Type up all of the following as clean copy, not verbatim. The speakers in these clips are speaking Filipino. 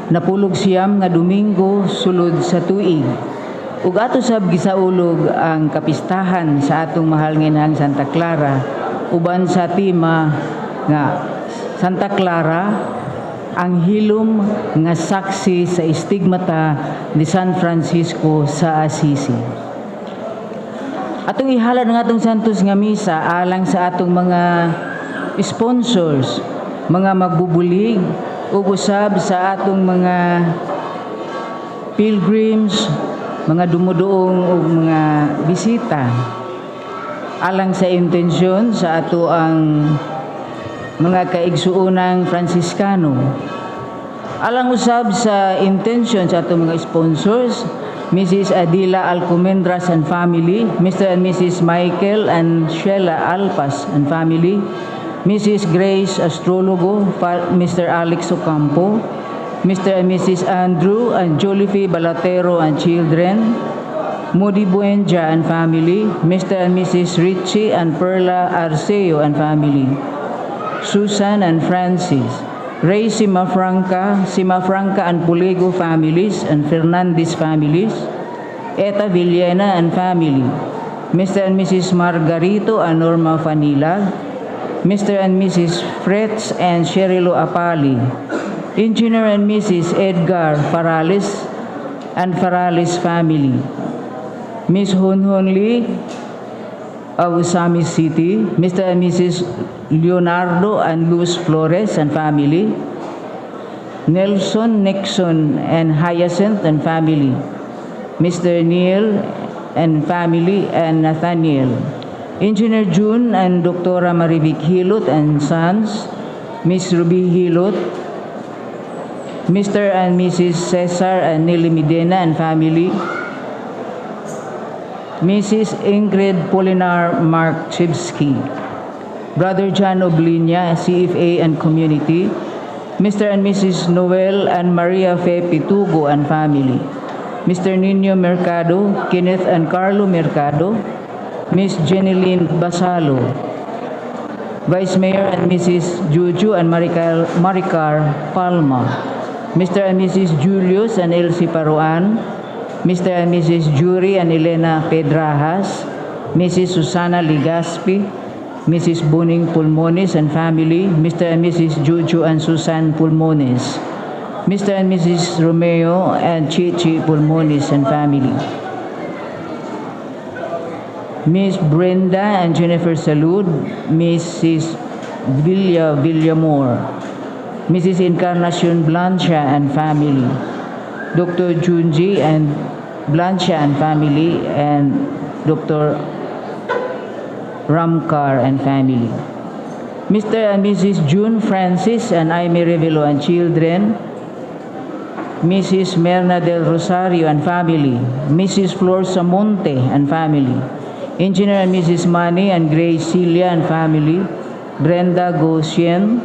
Napulog siyam nga Domingo sulod sa tuig. Ug ato sab gisaulog ang kapistahan sa atong mahal nga inang Santa Clara uban sa tema nga Santa Clara ang hilom nga saksi sa istigmata ni San Francisco sa Assisi. Atong ihalad ng atong santos nga misa alang sa atong mga sponsors, mga magbubulig ug usab sa atong mga pilgrims, mga dumuduong ug mga bisita alang sa intensyon sa ato ang mga kaigsuonang Franciscano. Alang usab sa intensyon sa atong mga sponsors, Mrs. Adila Alcomendras and family, Mr. and Mrs. Michael and Sheila Alpas and family, Mrs. Grace Astrologo, Mr. Alex Ocampo, Mr. and Mrs. Andrew and Jolify Balatero and children, Moody Buenja and family, Mr. and Mrs. Richie and Perla Arceo and family, Susan and Francis, Ray Simafranca and Puligo families and Fernandez families, Eta Villena and family, Mr. and Mrs. Margarito and Norma Fanila, Mr. and Mrs. Fretz and Sherilo Apali, Engineer and Mrs. Edgar Farales and Farales family, Miss Hunhun Lee of Usami City, Mr. and Mrs. Leonardo and Luz Flores and family, Nelson Nixon and Hyacinth and family, Mr. Neil and family and Nathaniel, Engineer June and Dr. Marivic Hilot and sons, Miss Ruby Hilot, Mr. and Mrs. Cesar and Nelly Medina and family, Mrs. Ingrid Polinar Marchivsky, Brother John Oblinia, CFA and community, Mr. and Mrs. Noel and Maria Fe Pitugo and family, Mr. Nino Mercado, Kenneth and Carlo Mercado, Miss Jeneline Basalo, Vice Mayor and Mrs. Juju and Maricar Palma, Mr. and Mrs. Julius and Elsie Paruan, Mr. and Mrs. Jury and Elena Pedrajas, Mrs. Susana Ligaspi, Mrs. Boning Pulmones and family, Mr. and Mrs. Juju and Susan Pulmones, Mr. and Mrs. Romeo and Chichi Pulmones and family, Miss Brenda and Jennifer Salud, Mrs. Villamore, Mrs. Encarnacion Blancha and family, Dr. Junji and Blancha and family, and Dr. Ramkar and family, Mr. and Mrs. June Francis and Aimee Revelo and children, Mrs. Merna del Rosario and family, Mrs. Flor Samonte and family, Engineer and Mrs. Manny and Grace Celia and family, Brenda Gosien,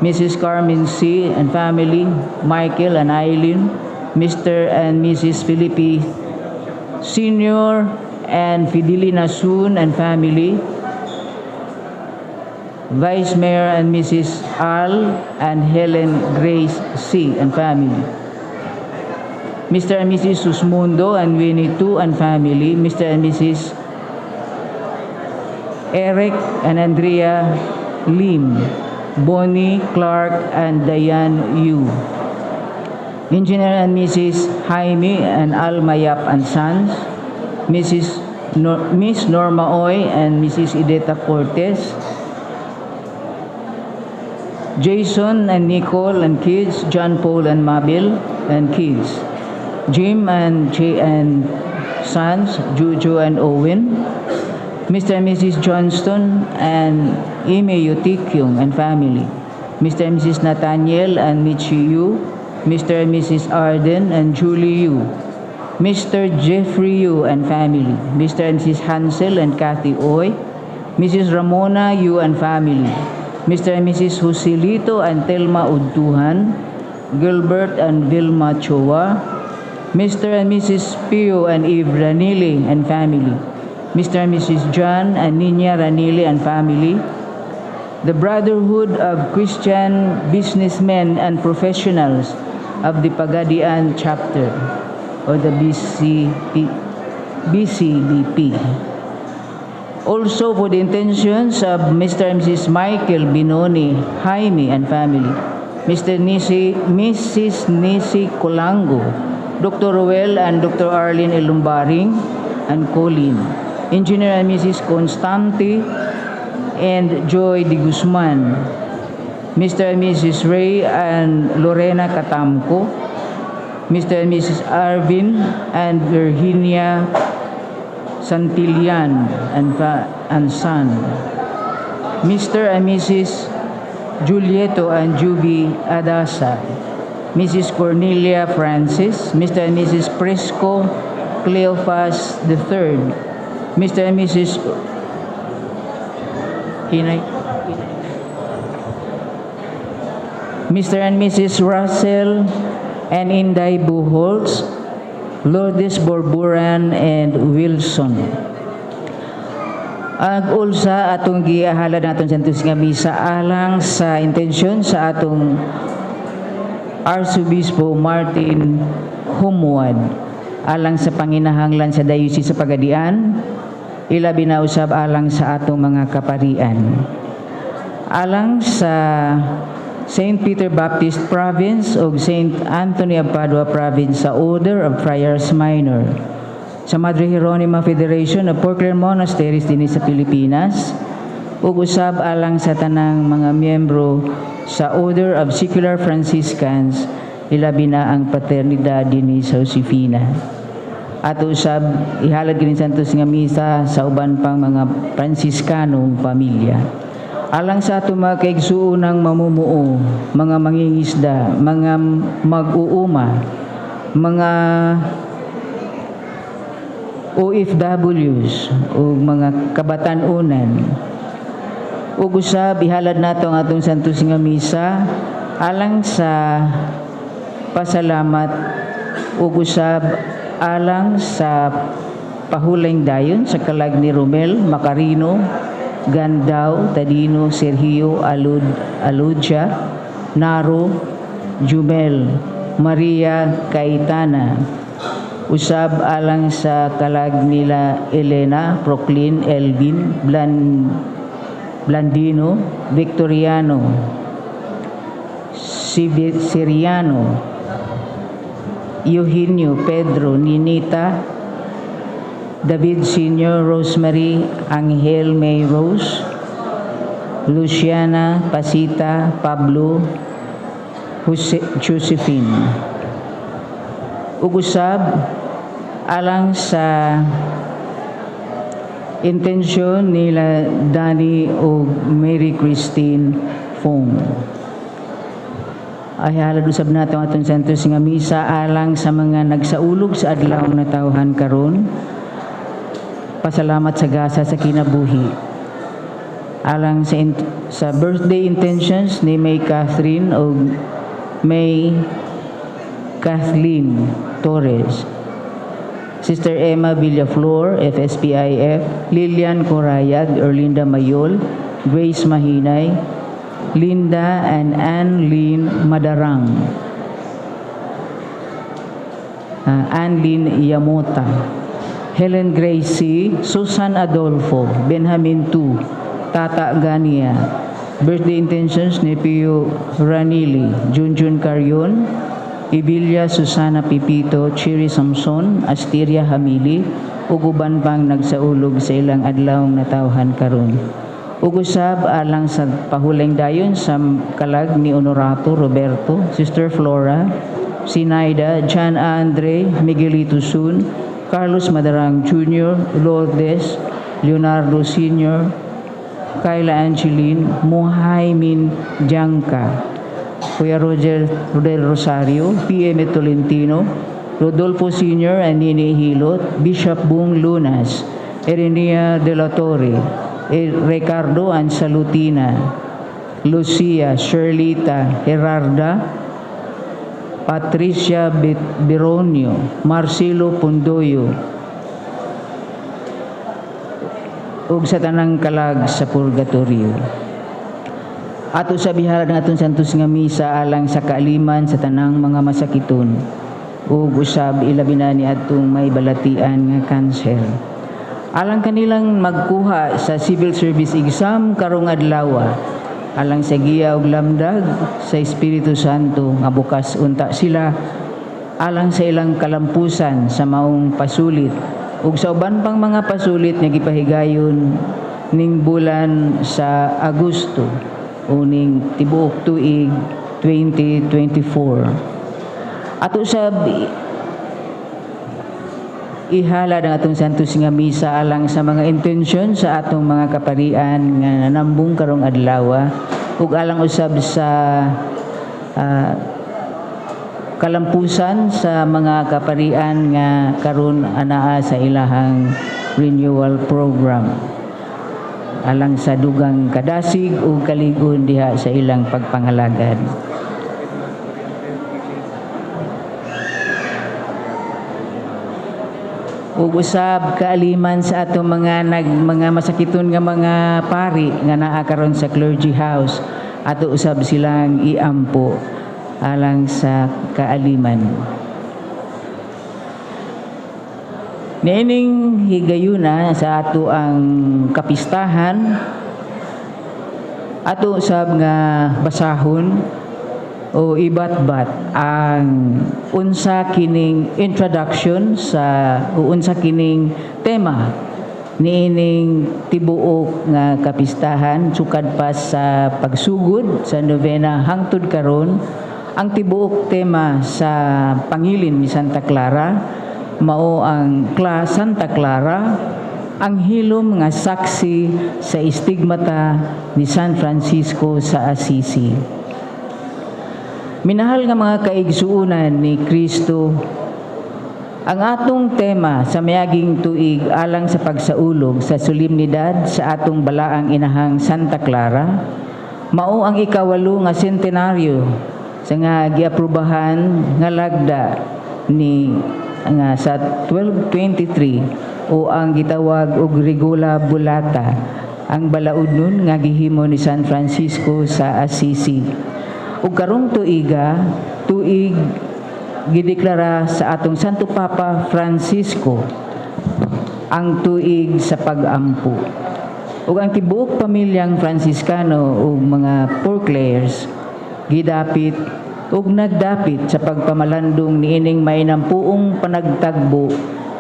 Mrs. Carmen C. and family, Michael and Eileen, Mr. and Mrs. Philippi Sr. and Fidelina Soon and family, Vice Mayor and Mrs. Al and Helen Grace C. and family, Mr. and Mrs. Susmundo and Winnie Tu and family, Mr. and Mrs. Eric and Andrea Lim, Bonnie Clark and Diane Yu, Engineer and Mrs. Jaime and Al Mayap and sons, Miss Norma Oy and Mrs. Ideta Cortez, Jason and Nicole and kids, John Paul and Mabel and kids, Jim and Jay and sons, Juju and Owen, Mr. and Mrs. Johnston and Ime Yutikyung and family, Mr. and Mrs. Nathaniel and Michi Yu, Mr. and Mrs. Arden and Julie Yu, Mr. Jeffrey Yu and family, Mr. and Mrs. Hansel and Kathy Oy, Mrs. Ramona Yu and family, Mr. and Mrs. Joselito and Telma Udtuhan, Gilbert and Vilma Choa, Mr. and Mrs. Pio and Eve Ranili and family, Mr. and Mrs. John and Nina Ranili and family, the Brotherhood of Christian Businessmen and Professionals of the Pagadian Chapter, or the BCBP. Also for the intentions of Mr. and Mrs. Michael Binoni, Jaime and family, Mrs. Nisi Colango, Dr. Ruel and Dr. Arlene Elumbaring and Colin, Engineer and Mrs. Constante and Joy de Guzman, Mr. and Mrs. Ray and Lorena Catamco, Mr. and Mrs. Arvin and Virginia Santillan and son, Mr. and Mrs. Julieto and Juby Adasa, Mrs. Cornelia Francis, Mr. and Mrs. Presco Cleophas III, Mr. and Mrs. Mr. and Mrs. Russell and Inday Buholtz, Lourdes Borburan and Wilson. Ag-ulsa atong giahalad naton sa misa alang sa intensyon sa atong Arsobispo Martin Humuad alang sa panginahanglan sa Diocese sa Pagadian, ilabi na usab alang sa atong mga kaparian. Alang sa St. Peter Baptist Province o St. Anthony of Padua Province sa Order of Friars Minor, sa Madre Hieronima Federation of Four Clare Monasteries din sa Pilipinas, ug usab alang sa tanang mga miyembro sa Order of Secular Franciscans, ilabi na ang paternidad din sa Josefina. At usab ihalad kini santos nga misa sa uban pang mga Fransiskanong pamilya. Alang sa ato mga kaigsuunang mamumuo, mga mangingisda, mga mag-uuma, mga OFWs o mga kabatan-unan, ug usab ihalad nato ang atong santos nga misa alang sa pasalamat ug usab alang sa pahulayng dayon sa kalag ni Romel Macarino, Gandao, Tadino, Sergio, Aludja, Naro, Jumel, Maria Caetana. Usab alang sa kalag nila Elena, Proclin, Elvin, Blandino, Victoriano, Siriano, Eugenio, Pedro, Ninita, David Sr., Rosemary, Angel May Rose, Luciana, Pasita, Pablo, Josephine. Ugusab alang sa intensyon nila Danny o Mary Christine Fong. Ay halad usab nato atong santos nga misa alang sa mga nagsaulog sa adlaw na tawhan karon. Pasalamat sa gasa sa kinabuhi. Alang sa birthday intentions ni May Catherine o May Kathleen Torres, Sister Emma Villaflor, FSPIF, Lilian Corayag, Erlinda Mayol, Grace Mahinay, Linda and Anne-Lynn Madarang, Anne-Lynn Yamota, Helen Gracie, Susan Adolfo, Benjamin Tu, Tata Gania. Birthday intentions ni Pio Ranili, Junjun Carrion, Ibilia Susana Pipito, Chiri Samson, Asteria Hamili, uguban pang nagsaulog sa ilang adlaw na tawhan karon. Ugusab alang sa pahulayng dayon sa kalag ni Honorato Roberto, Sister Flora, Sinaida, John Andre, Miguelito Sun, Carlos Madarang Jr., Lourdes, Leonardo Sr., Kayla Angeline, Muhaymin Janka, Kuya Roger Rodel Rosario, P.M. Tolentino, Rodolfo Sr. and Nini Hilot, Bishop Bung Lunas, Erenia De La Torre, Ricardo Ansalutina, Lucia, Sherlita, Gerarda, Patricia Bironio, Marcelo Pondoyo, ug sa tanang kalag sa purgatorio. Ato sa bihala ng atong santos nga misa alang sa kaaliman sa tanang mga masakiton ug usab ilabi na ni atong may balatian nga kanser. Alang kanilang magkuha sa civil service exam karong adlaw, alang sa giya ug lamdag sa Espiritu Santo nga bukas unta sila alang sa ilang kalampusan sa maong pasulit ug sa uban pang mga pasulit nga gipahigayon ning bulan sa Agosto uning tibuok tuig 2024. Ato sa ihala ng atong santos nga misa alang sa mga intensyon sa atong mga kaparian nga nanambong karong adlaw ug alang usab sa kalampusan sa mga kaparian nga karon anaa sa ilahang renewal program alang sa dugang kadasig ug kaligon diha sa ilang pagpangalagad. Ug usab kaaliman sa atong mga masakiton nga mga pari nga naa karon sa clergy house, ato usab silang iampo alang sa kaaliman. Niining higayuna sa ato ang kapistahan, ato usab nga basahon o ibatbat ang unsa kining introduction sa unsa kining tema niining tibuok nga kapistahan sukad pa sa pagsugod sa novena hangtod karon. Ang tibuok tema sa pangilin ni Santa Clara mao ang Santa Clara, ang hilom nga saksi sa istigmata ni San Francisco sa Assisi. Minahal nga mga kaigsuonan ni Kristo, ang atong tema sa miaging tuig alang sa pagsaulog sa solemnidad sa atong balaang inahang Santa Clara mao ang ikawalo nga sentenaryo sa nga giaprubahan nga lagda ni nga sa 1223 o ang gitawag og Regula Bullata, ang balaod nun nga gihimo ni San Francisco sa Assisi. Ug karong tuig gideklara sa atong Santo Papa Francisco ang tuig sa pag-ampo. Ug ang tibuok pamilyang Franciscano ug mga Poreclares gidapit ug nagdapit sa pagpamalandong niining mainampuong panagtagbo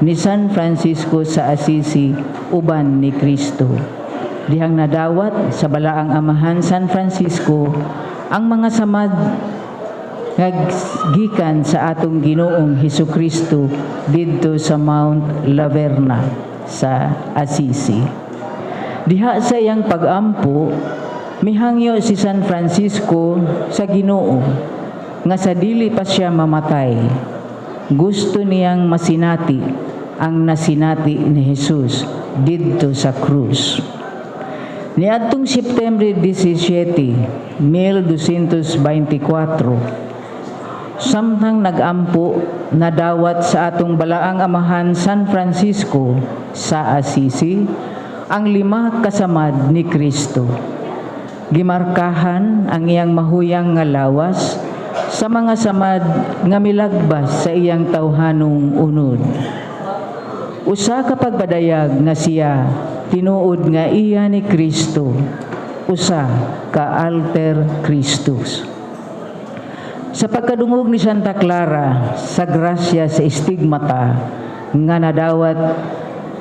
ni San Francisco sa Assisi uban ni Kristo. Dihang nadawat sa balaang amahan San Francisco ang mga samad nga gikan sa atong Ginoong Hesukristo didto sa Mount Laverna sa Assisi. Diha sa iyang pag-ampo mihangyo si San Francisco sa Ginoo nga sa dili pa siya mamatay, gusto niyang masinati ang nasinati ni Jesus didto sa krus. Niadtong September 17, 1224, samtang nag-ampo nadawat sa atong balaang amahan San Francisco sa Assisi ang 5 kasamad ni Kristo. Gimarkahan ang iyang mahuyang nga lawas sa mga samad nga milagbas sa iyang tawhanong unod. Usa ka pagpadayag nga siya tinuod nga iya ni Kristo, usa ka alter Christus. Sa pagkadungog ni Santa Clara sa grasya sa istigmata nga nadawat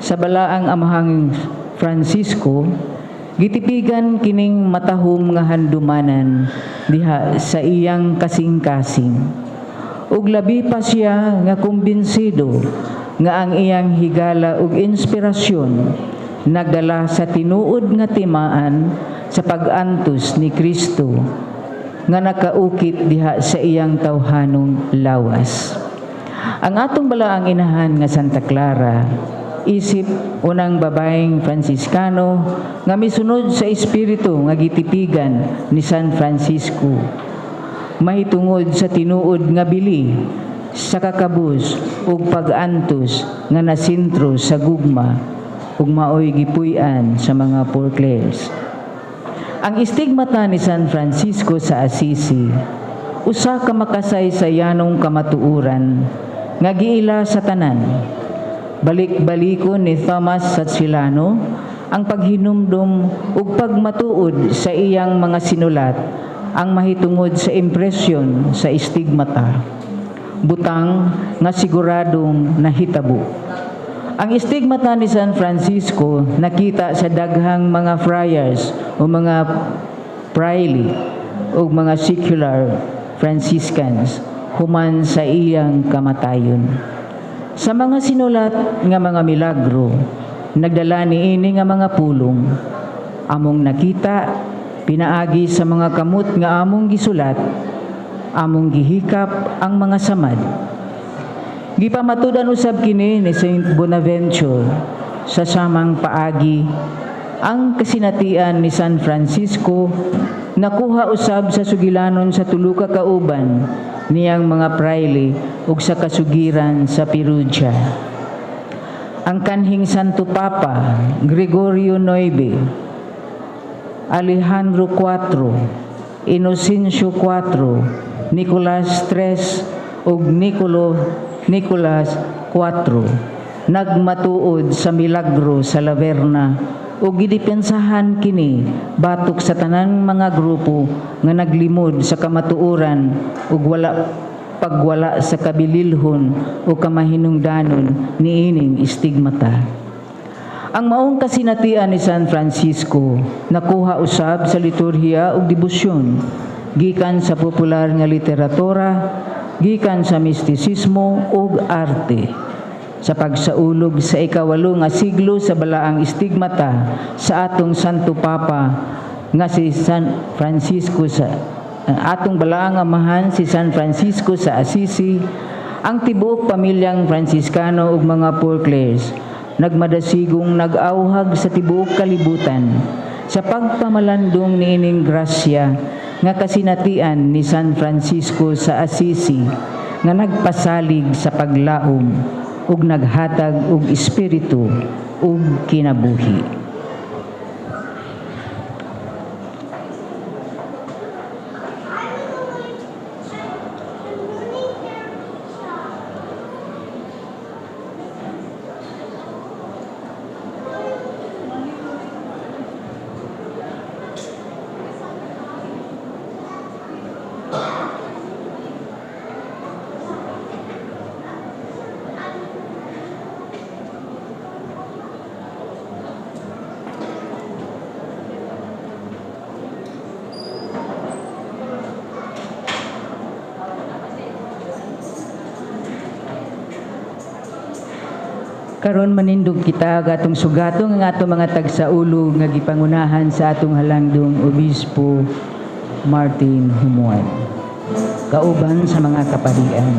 sa balaang amahang Francisco, gitipigan kining matahom nga handumanan diha sa iyang kasing-kasing. Ug labi pa siya nga kumbinsido nga ang iyang higala ug inspirasyon nagdala sa tinuod nga timaan sa pag-antos ni Kristo nga nakaukit diha sa iyang tawhanong lawas. Ang atong balaang inahan nga Santa Clara isip unang babaeng Franciscano nga misunod sa espiritu nga gitipigan ni San Francisco, mahitungod sa tinuod nga bili sa kakabus ug pag-antos nga nasintro sa gugma ug maoy gipuy-an sa mga Poreclares. Ang istigmata ni San Francisco sa Assisi, usa ka makasaysayanong kamatuuran, nga giila sa tanan. Balik-balikon ni Thomas Satsilano ang paghinumdum ug pagmatuod sa iyang mga sinulat ang mahitungod sa impresyon sa istigmata. Butang nga siguradong nahitabo. Ang istigmata ni San Francisco nakita sa daghang mga friars o mga praile o mga secular Franciscans human sa iyang kamatayon. Sa mga sinulat nga mga milagro, nagdala niini nga mga pulong, among nakita, pinaagi sa mga kamot nga among gisulat, among gihikap ang mga samad. Gipamatudan usab kini ni Saint Bonaventure sa samang paagi ang kasinatian ni San Francisco nakuha usab sa sugilanon sa tulo ka kauban niyang mga praile ug sa kasugiran sa Perugia. Ang kanhing Santo Papa Gregorio IX, Alejandro IV, Inocencio IV, Nicolas III ug Nicolas IV nagmatuod sa milagro sa Laverna ug gidepensahan kini batok sa tanang mga grupo nga naglimod sa kamatuoran ug pagwala sa kabililhon o kamahinungdanon niining istigmata. Ang maong kasinatian ni San Francisco nakuha usab sa liturhiya ug debosyon, gikan sa popular nga literatura, gikan sa mistisismo ug arte. Sa pagsaulog sa ikawalo nga siglo sa balaang istigmata sa atong Santo Papa nga si San Francisco sa atong balaang amahan si San Francisco sa Assisi, ang tibuok pamilyang Franciscano ug mga Poor Clares nagmadasigong nag-auhag sa tibuok kalibutan sa pagpamalandong niining grasya nga kasinatian ni San Francisco sa Assisi nga nagpasalig sa paglaom ug naghatag og espiritu ug kinabuhi. Karon manindog kita gatong sugatong nga atong mga tagsaulo nga gipangunahan sa atong halangdong Obispo Martin Humuan. Kauban sa mga kaparian.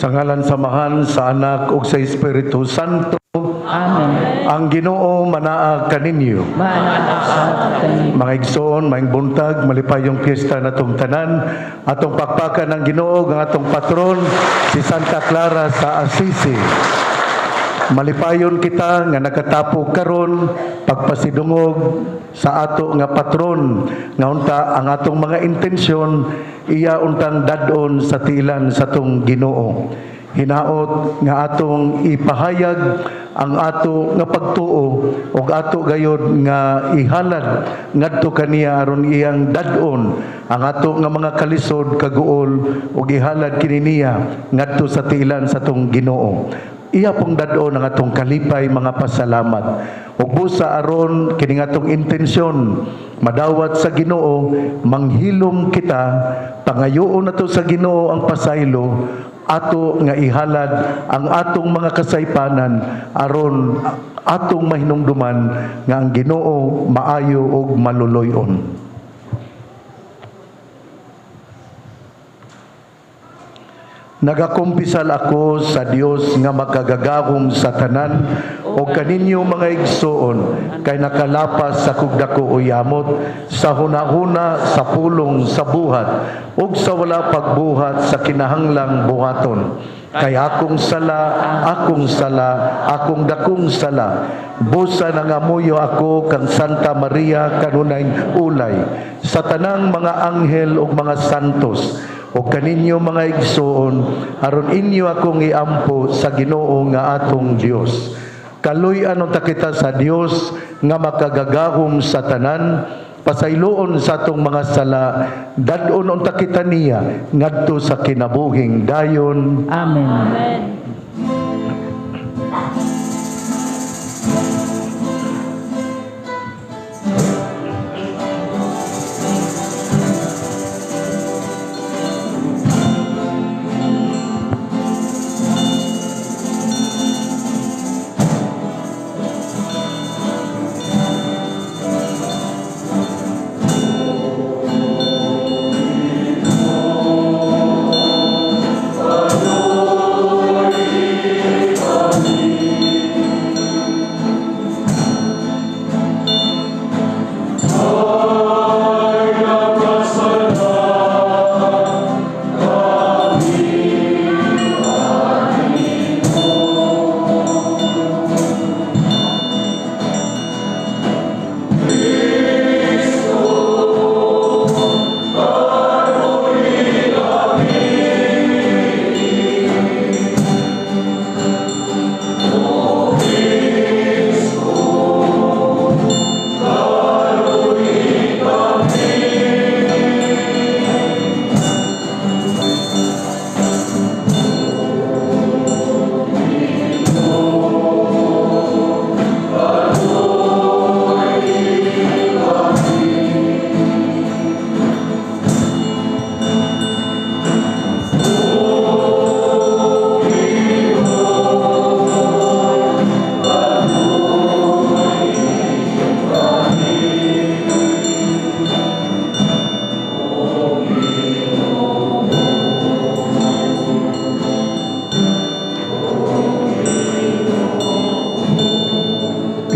Sa ngalan samahan sa Anak ug sa Espiritu Santo. Amen. Ang Ginoo manaa kaninyo. Maanaak Mga igsoon, maing buntag, malipayong piyesta natong tanan, atong pakpakan ng Ginoo ang atong patron si Santa Clara sa Assisi. Malipayon kita nga nakatapo karon pagpasidungog sa ato nga patron nga unta ang atong mga intensyon iya untang dadon sa tilan sa tong Ginoo. Hinaot nga atong ipahayag ang ato nga pagtuo ug ato gayud nga ihalad ngadto kaniya aron iyang dadon ang ato nga mga kalisod kaguol ug ihalad kini niya ngadto sa tilan sa tong Ginoo. Iya pong dadon ang atong kalipay mga pasalamat. Ug busa aron kini atong intensyon madawat sa Ginoo, manghilom kita, pangayoon nato sa Ginoo ang pasaylo, ato nga ihalad ang atong mga kasaypanan aron atong mahinungduman nga ang Ginoo maayo ug maluluyon. Nagakumpisal ako sa Dios nga makagagahom sa tanan o kaninyo mga igsoon kay nakalapas sa kugdako o yamot sa hunahuna sa pulong sa buhat ug sa wala pagbuhat sa kinahanglang buhaton. Kay akong sala, akong dakong sala. Busa nangamuyo ako kang Santa Maria kanunay ulay sa tanang mga anghel ug mga santos. O kaninyo mga igsoon, aron inyo akong iampo sa Ginoo nga atong Dios. Kaluy-an unta kita sa Dios nga makagagahom sa tanan, pasayloon sa atong mga sala, dadon unta kita niya ngadto sa kinabuhing dayon. Amen. Amen.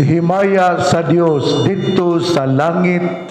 Himaya sa Dios dito sa langit.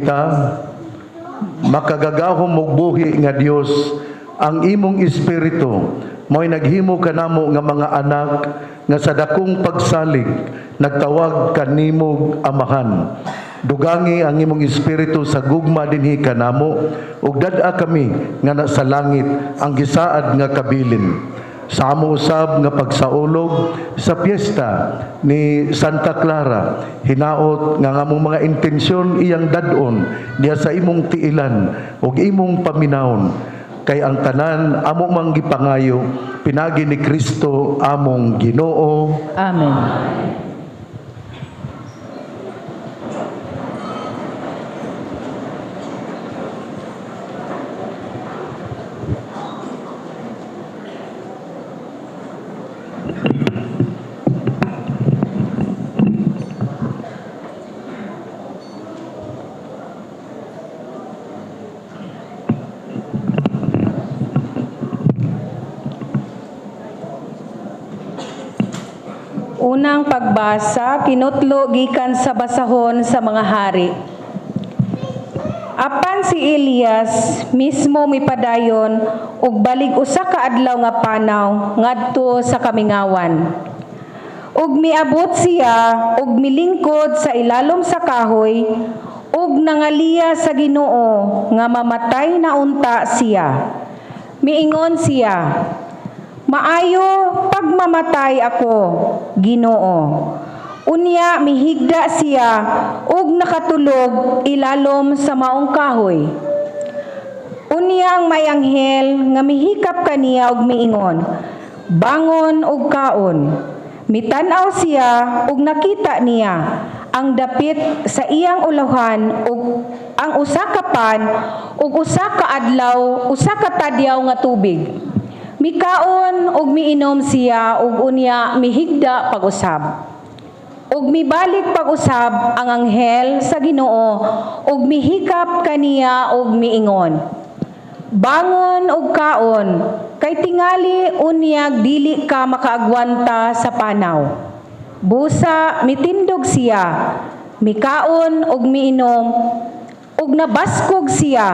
kita, makagagahom og buhi nga Dios, ang imong espiritu mo'y naghimo kanamo nga mga anak nga sa dakong pagsalig nagtawag kanimong amahan. Dugangi ang imong espiritu sa gugma dinhi kanamo ug dad-a kami nga nasa langit ang gisaad nga kabilin. Sa amo usab nga pagsaulog sa piyesta ni Santa Clara, hinaot nga among mga intensyon iyang dad-on diha sa imong tiilan ug imong paminawon, kay ang tanan amo mang gipangayo pinagi ni Kristo among Ginoo. Amen. Unang pagbasa, kinutlo gikan sa basahon sa mga hari. Apan si Elias mismo mipadayon ug balig usa ka adlaw nga panaw ngadto sa kamingawan. Ug miabot siya ug milingkod sa ilalom sa kahoy ug nangaliya sa Ginoo nga mamatay na unta siya. Miingon siya, "Maayo pagmamatay ako, Ginoo." Unya mihigda siya ug nakatulog ilalom sa maong kahoy. Unya ang may anghel nga mihikap kaniya ug miingon, "Bangon ug kaon." Mitan-aw siya ug nakita niya ang dapit sa iyang ulahan ug ang usa ka pan ug usa ka adlaw, usa ka tadyaw nga tubig. Mikaon ug miinom siya ug unya mihigda pag-usab. Ug mibalik pag-usab ang anghel sa Ginoo ug mihikap kaniya ug miingon, "Bangon ug kaon, kay tingali unyag dili ka makaagwanta sa panaw." Busa mitindog siya, mikaon ug miinom ug nabaskog siya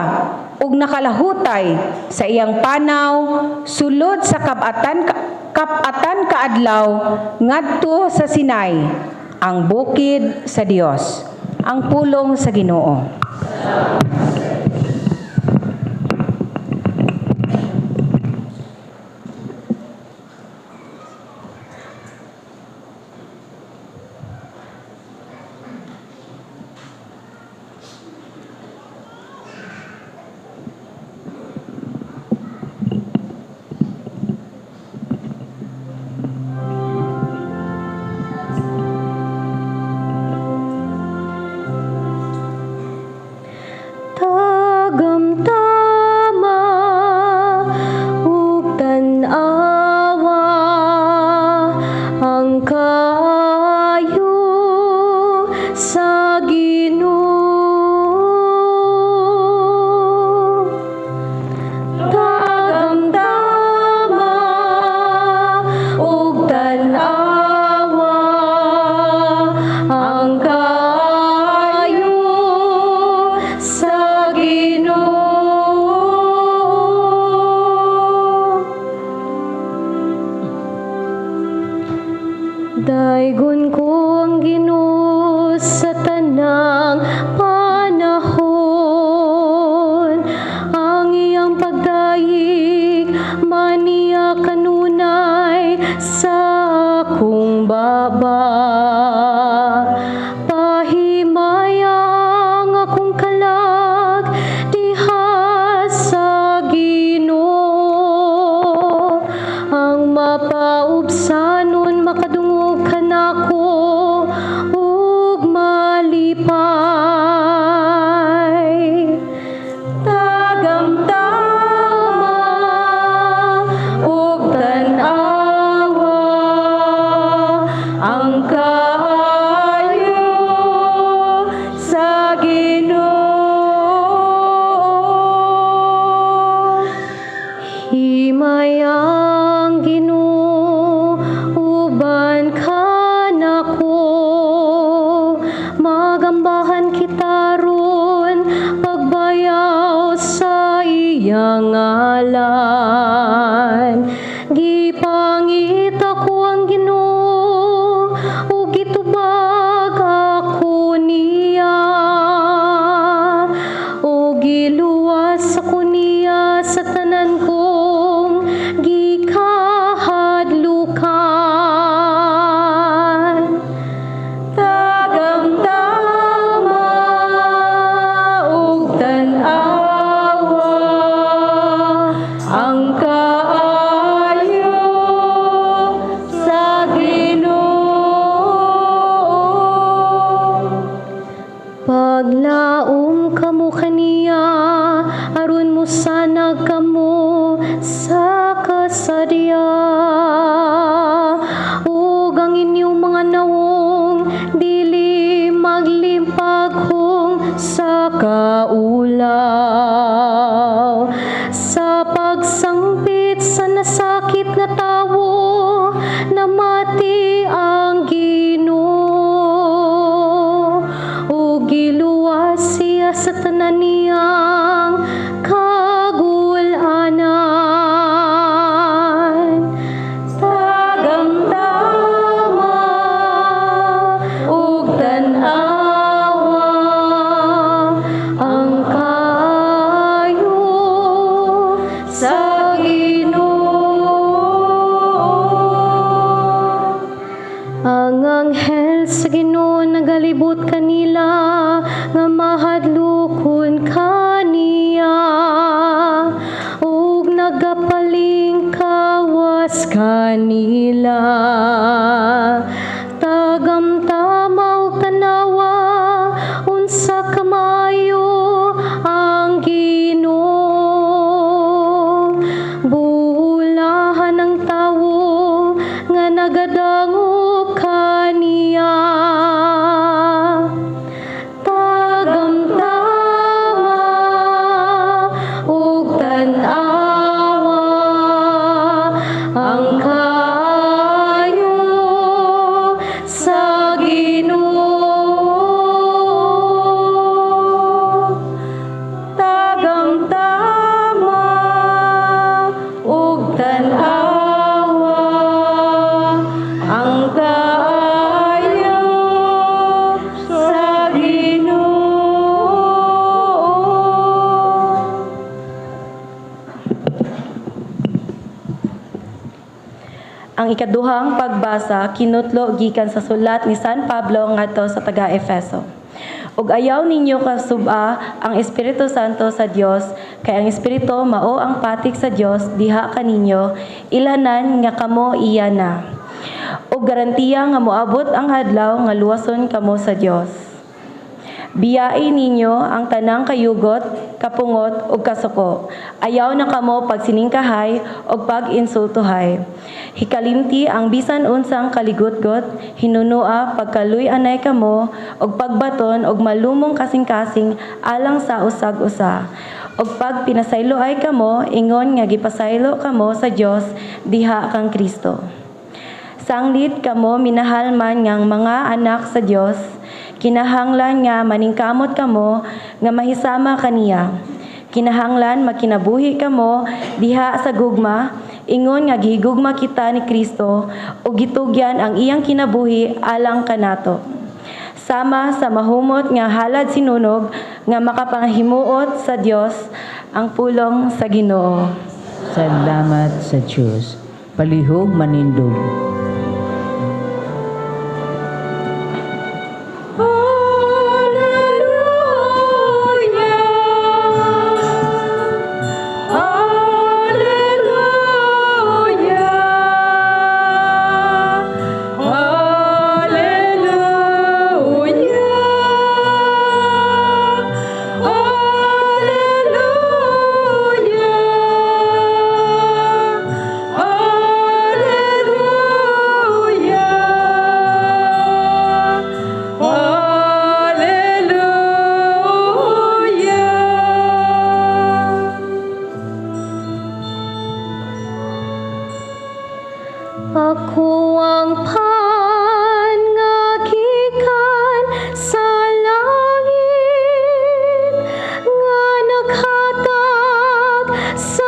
ug nakalahutay sa iyang panaw sulod sa kap-atan kaadlaw ngadto sa Sinai, ang bukid sa Dios. Ang pulong sa Ginoo. Tagamtama ug tan-awa ang kaayo sa Ginoo. Tagamtama ug tan-awa ang kaayo sa Ginoo. Daygon ko ang Ginoo sa tanang panahon, ang iyang pagdayeg maniya kanunay sa akong baba. Pahimaya ang akong kalag diha sa Ginoo, ang mapaubsanon makadungog kanako ug malipay. Tagamtama ug tan-awa ang kaayo sa Ginoo. Himay ang Ginoo uban kanako, magambahan kita ron ngalan. Gipangit ako ang Ginoo, ug gitubag ako niya, ug giluwas ako niya sa tanan kong gikahadlukan. Tagamtama ug tan-awa ang kaayo sa Ginoo. Paglaom kamo kaniya, aron mo sanag kamo sa kasadya. Ug ang inyong mga nawong dili maglimpaghong sa kaulaw. Sa pagsangpit sa nasakit nga tawo, namati ang Ginoo, ug giluwas siya sa tanan niyang kagulanan. Tagamtama ug tan-awa ang kaayo sa Ginoo. Ang anghel sa Ginoo nagalibot kanila nga mahadlokon kaniya, ug nagapaling kawas kanila. Tagamtama ug tanawa unsa kamayo ang Ginoo. Bulahan ang tawo nga nagadangop kaniya. Tagamtama ug tan-awa ang kaayo sa Ginoo. Tagamtama ug tan-awa ang kaayo sa Ginoo. Ang ikaduhang pagbasa kinutlo gikan sa sulat ni San Pablo ngadto sa taga-Efeso. Ug ayaw ninyo kasuba ang Espiritu Santo sa Dios, kay ang Espiritu mao ang patik sa Dios diha kaninyo, ilanan nga kamo iya na. Ug garantiya nga moabot ang adlaw nga luwason kamo sa Dios. Biyai ninyo ang tanang kayugot, kapungot ug kasuko. Ayaw na kamo pagsiningkahay ug pag-insultuhay. Hikalimti ang bisan unsang kaligutgot, hinunua pagkaluy-anay kamo ug pagbaton ug malumong kasing-kasing alang sa usag-usa. Ug pag pinasayloay kamo, ingon nga gipasaylo kamo sa Dios diha kang Kristo. Sanglit kamo minahal man ngang mga anak sa Dios, kinahanglan nga maningkamot kamo nga mahisama kaniya. Kinahanglan makinabuhi kamo diha sa gugma, ingon nga gihigugma kita ni Kristo ug gitugyan ang iyang kinabuhi alang kanato. Sama sa mahumot nga halad sinunog nga makapanghimuot sa Dios ang pulong sa Ginoo. Salamat sa Diyos. Palihog manindog. Ako ang pan nga gikan sa langit, nga naghatag sa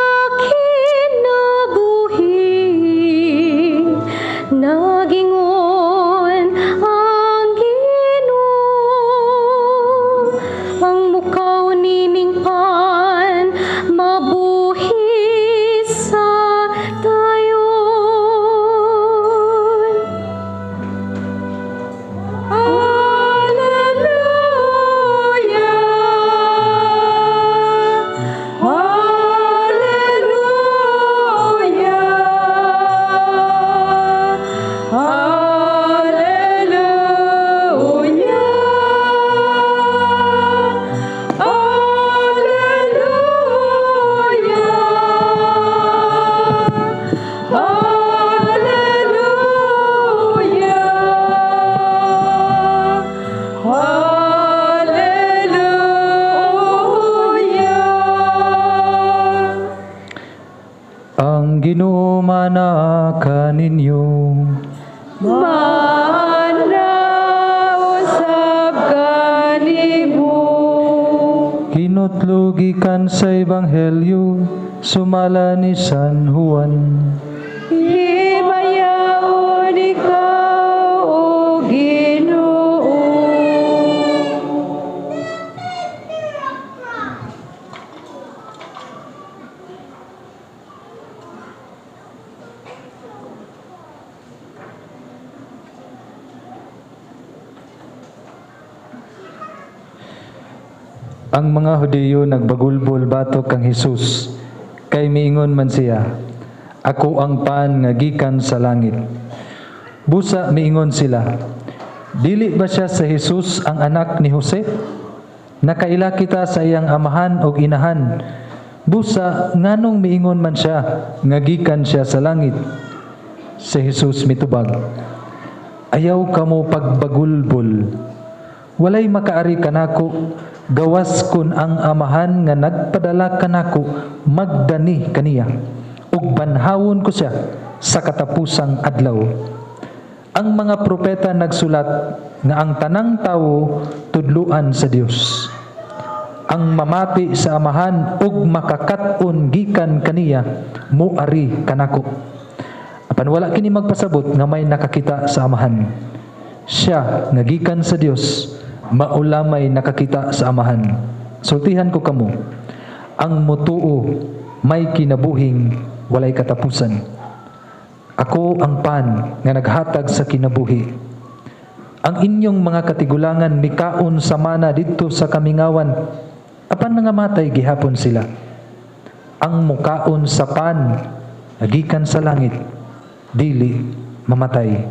Ginoo mana kaninyo. Manausap kanimo. Kinutlugikan sa Ebanghelyo, sumala ni San Juan. Himayaon ikaw, O Ginoo. Ang mga Hudiyo nagbagulbol batok kang Hesus, kay miingon man siya, ako ang pan nga gikan sa langit. Busa miingon sila, dili ba siya sa Hesus ang anak ni Jose? Nakaila kita sa iyang amahan o inahan. Busa nganong miingon man siya nga gikan siya sa langit? Si Hesus mitubag, ayaw kamo pagbagulbol. Walay makaari kanako, gawas kun ang amahan nga nagpadala kanako magdani kaniya ug banhawon ko siya sa katapusang adlaw. Ang mga propeta nagsulat nga ang tanang tawo tudluan sa Dios. Ang mamati sa amahan ug makakat-on gikan kaniya moari kanako. Apan wala kini magpasabot nga may nakakita sa amahan. Siya nga gikan sa Dios maulamay nakakita sa amahan. Sultihan ko kamo, ang mutuo may kinabuhing walay katapusan. Ako ang pan nga naghatag sa kinabuhi. Ang inyong mga katigulangan mikaon sa mana didto sa kamingawan, apan nangamatay gihapon sila. Ang mukaon sa pan nagikan sa langit, dili mamatay.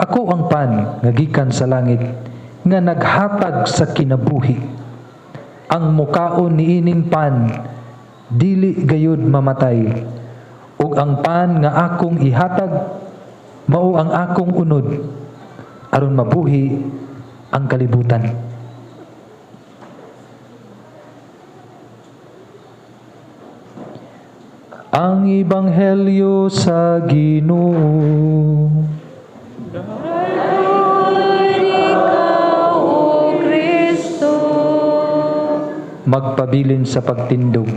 Ako ang pan nga gikan sa langit, nga naghatag sa kinabuhi. Ang mukaon niining pan dili gayud mamatay, ug ang pan nga akong ihatag mao ang akong unod aron mabuhi ang kalibutan. Ang Ebanghelyo sa Ginoo. Magpabilin sa pagtindog.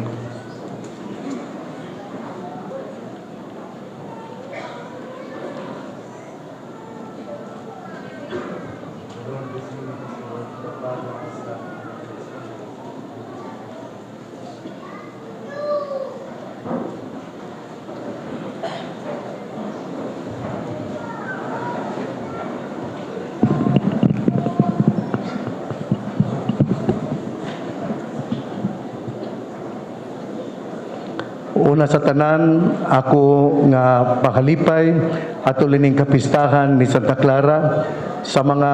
Una sa tanan, ako nga pakalipay ato lining kapistahan ni Santa Clara sa mga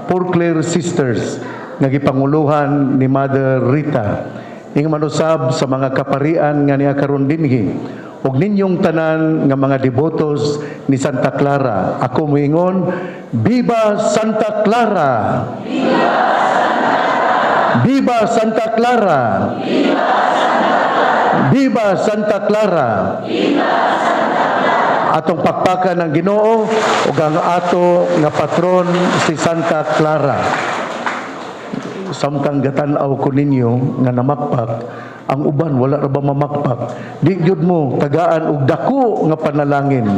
Poor Clare Sisters nga gipanguluhan ni Mother Rita. Ing manusab sa mga kaparian nga niya karon dinhi ug ninyong tanan nga mga devotos ni Santa Clara. Ako moingon, Viva Santa Clara! Viva Santa Clara! Viva Santa Clara! Atong pakpakan ng Ginoo ug ang ato nga patron si Santa Clara. Samtang gatan-aw ko ninyo nga namakpak, ang uban wala ra ba mamakpak? Di gyud mo tagaan og dako nga panalangin.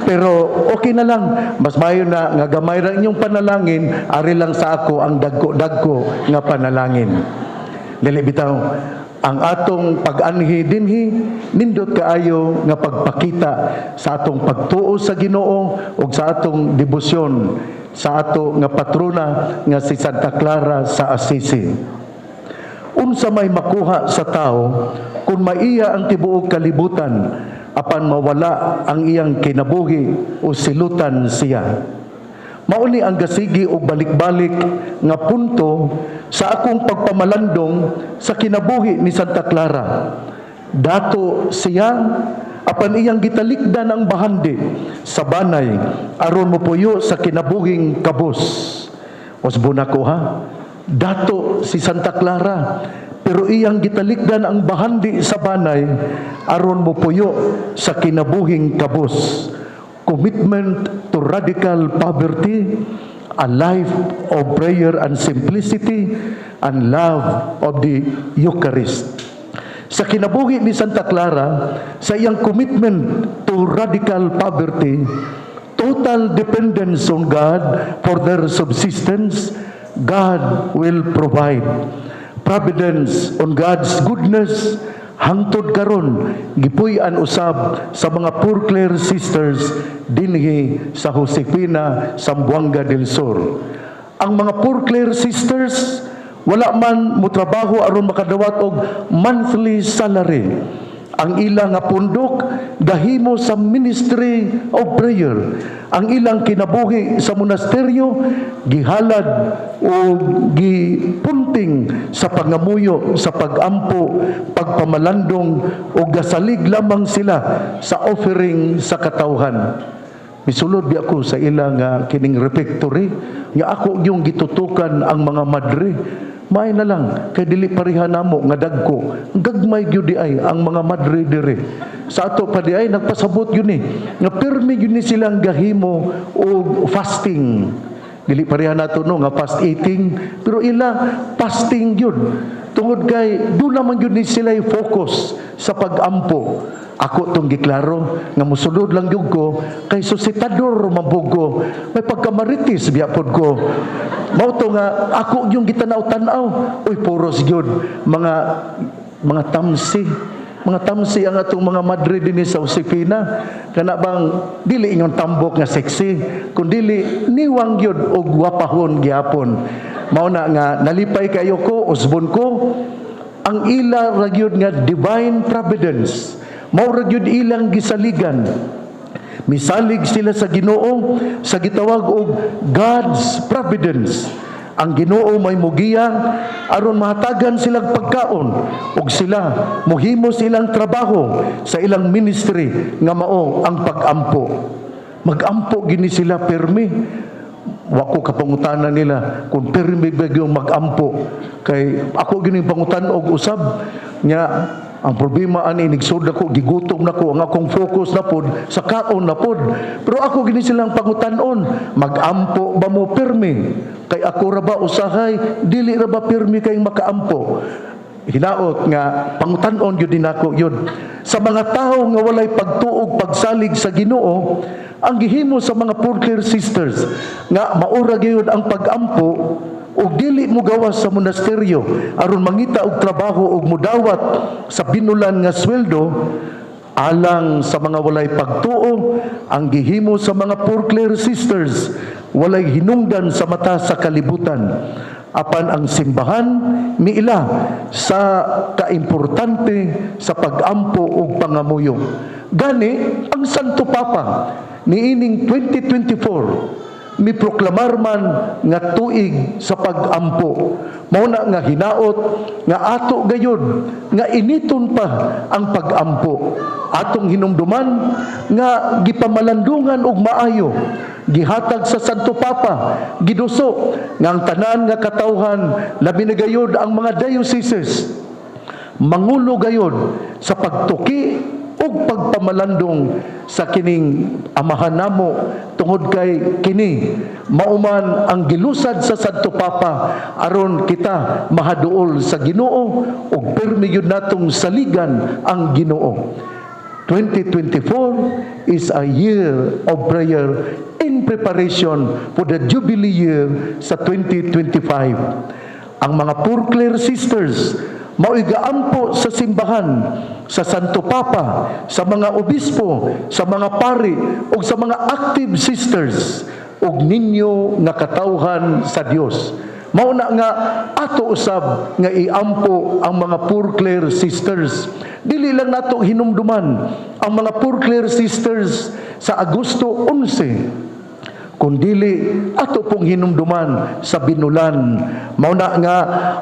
Pero okay na lang, mas mayo na nga gamay ra inyong panalangin, ari lang sa ako ang dagko nga panalangin. Dili bitaw ang atong pag-anhi dinhi nindot kaayo nga pagpakita sa atong pagtuo sa Ginoo ug sa atong debosyon sa ato nga patrona nga si Santa Clara sa Assisi. Unsa may makuha sa tao kung maiya ang tibuok kalibutan apan mawala ang iyang kinabuhi o silutan siya. Mauni ang gasigi o balik-balik nga punto sa akong pagpamalandong sa kinabuhi ni Santa Clara. Dato siya apan iyang gitalikdan ang bahandi sa banay aron mopuyo sa kinabuhing kabus. Usbon ako ha. Dato si Santa Clara pero iyang gitalikdan ang bahandi sa banay aron mopuyo sa kinabuhing kabus. Commitment to radical poverty, a life of prayer and simplicity, and love of the Eucharist. Sa kinabuhi ni Santa Clara, sa iyang commitment to radical poverty, total dependence on God for their subsistence, God will provide. Providence on God's goodness, hangtod karon gipuy-an usab sa mga Poor Clare Sisters dinhi sa Josefina, Zamboanga del Sur. Ang mga Poor Clare Sisters wala man motrabaho aron makadawat og monthly salary. Ang ilang nga pundok gahimo sa Ministry of Prayer. Ang ilang kinabuhi sa monasteryo gihalad o gipunting sa pangamuyo, sa pagampo, pagpamalandong o gasalig lamang sila sa offering sa katawhan. Misulod di ako sa ilang kining refectory nga ako yung gitutukan ang mga madre. May na lang, kay dili pariha namo nga dagko. Gagmay gyud di ay ang mga madre dire. Sa ato pa di ay nagpasabot yun nga pirmi yun ni silang gahimo o fasting. Dili pariha nato no nga fast eating, pero ila fasting yun. Tungod kay do naman yun ni sila focus sa pagampo. Ako tong giklaro nga mosulod lang gyud ko kay susitador mabugo. May pagkamaritis biya pod ko. Mao to nga ako yung gitanaw-tanaw. Uy puros gyud mga tamsi. Mga tamsi ang atong mga madre dinhi sa Josefina. Kana bang dili ingon tambok nga sexy, kundi niwang gyud og gwapahon gyapon. Mao na nga nalipay kayo ko, usbon ko ang ila ra gyud nga divine providence. Mao ra gyud ilang gisaligan. Misalig sila sa Ginoo sa gitawag og God's providence. Ang Ginoo may mugiya aron mahatagan silang pagkaon ug sila mohimo silang trabaho sa ilang ministry nga mao ang pagampo. Magampo gini sila permi. Wako kapangutanan nila kung permi ba yung magampo. Kay ako gini pangutan og usab nya ang problema ani nigsud ako gigutom nako ang akong focus na pod sa kaon na pod. Pero ako gini silang pangutanon, magampo ba mo pirmi? Kay ako ra ba usahay dili ra ba pirmi kay makaampo? Hinaot nga pangutanon gyud din ako yun. Sa mga tawo nga walay pagtuog pagsalig sa Ginoo, ang gihimo sa mga Poor Clare Sisters nga maura gyud ang pagampo ug dili mo gawas sa monasteryo aron mangita og trabaho ug mudawat sa binulan nga sweldo alang sa mga walay pagtuo. Ang gihimo sa mga Poor Clare Sisters walay hinungdan sa mata sa kalibutan, apan ang simbahan miila sa kaimportante sa pagampo ug pangamuyo. Gani ang Santo Papa niining 2024 miproklamar man nga tuig sa pagampo. Mao na nga hinaot nga ato gayud nga initon pa ang pagampo. Atong hinumduman nga gipamalandungan og maayo, gihatag sa Santo Papa, giduso nga ang tanan nga katawhan labi na gayud ang mga dioceses mangulo gayud sa pagtuki ug pagpamalandong sa kining amahan namo tungod kay kini mauman ang gilusad sa Santo Papa aron kita mahaduol sa Ginoo ug permi gyud natong saligan ang Ginoo. 2024 is a year of prayer in preparation for the Jubilee year sa 2025. Ang mga Poor Clare Sisters mauigaampo sa simbahan, sa Santo Papa, sa mga obispo, sa mga pari, o sa mga active sisters, ug ninyo nga katawhan sa Dios. Mauna nga ato usab nga iampo ang mga Poor Clare Sisters. Dili lang nato hinumduman ang mga Poor Clare Sisters sa Agosto 11. Kundili ato pong hinumduman sa binulan. Mauna nga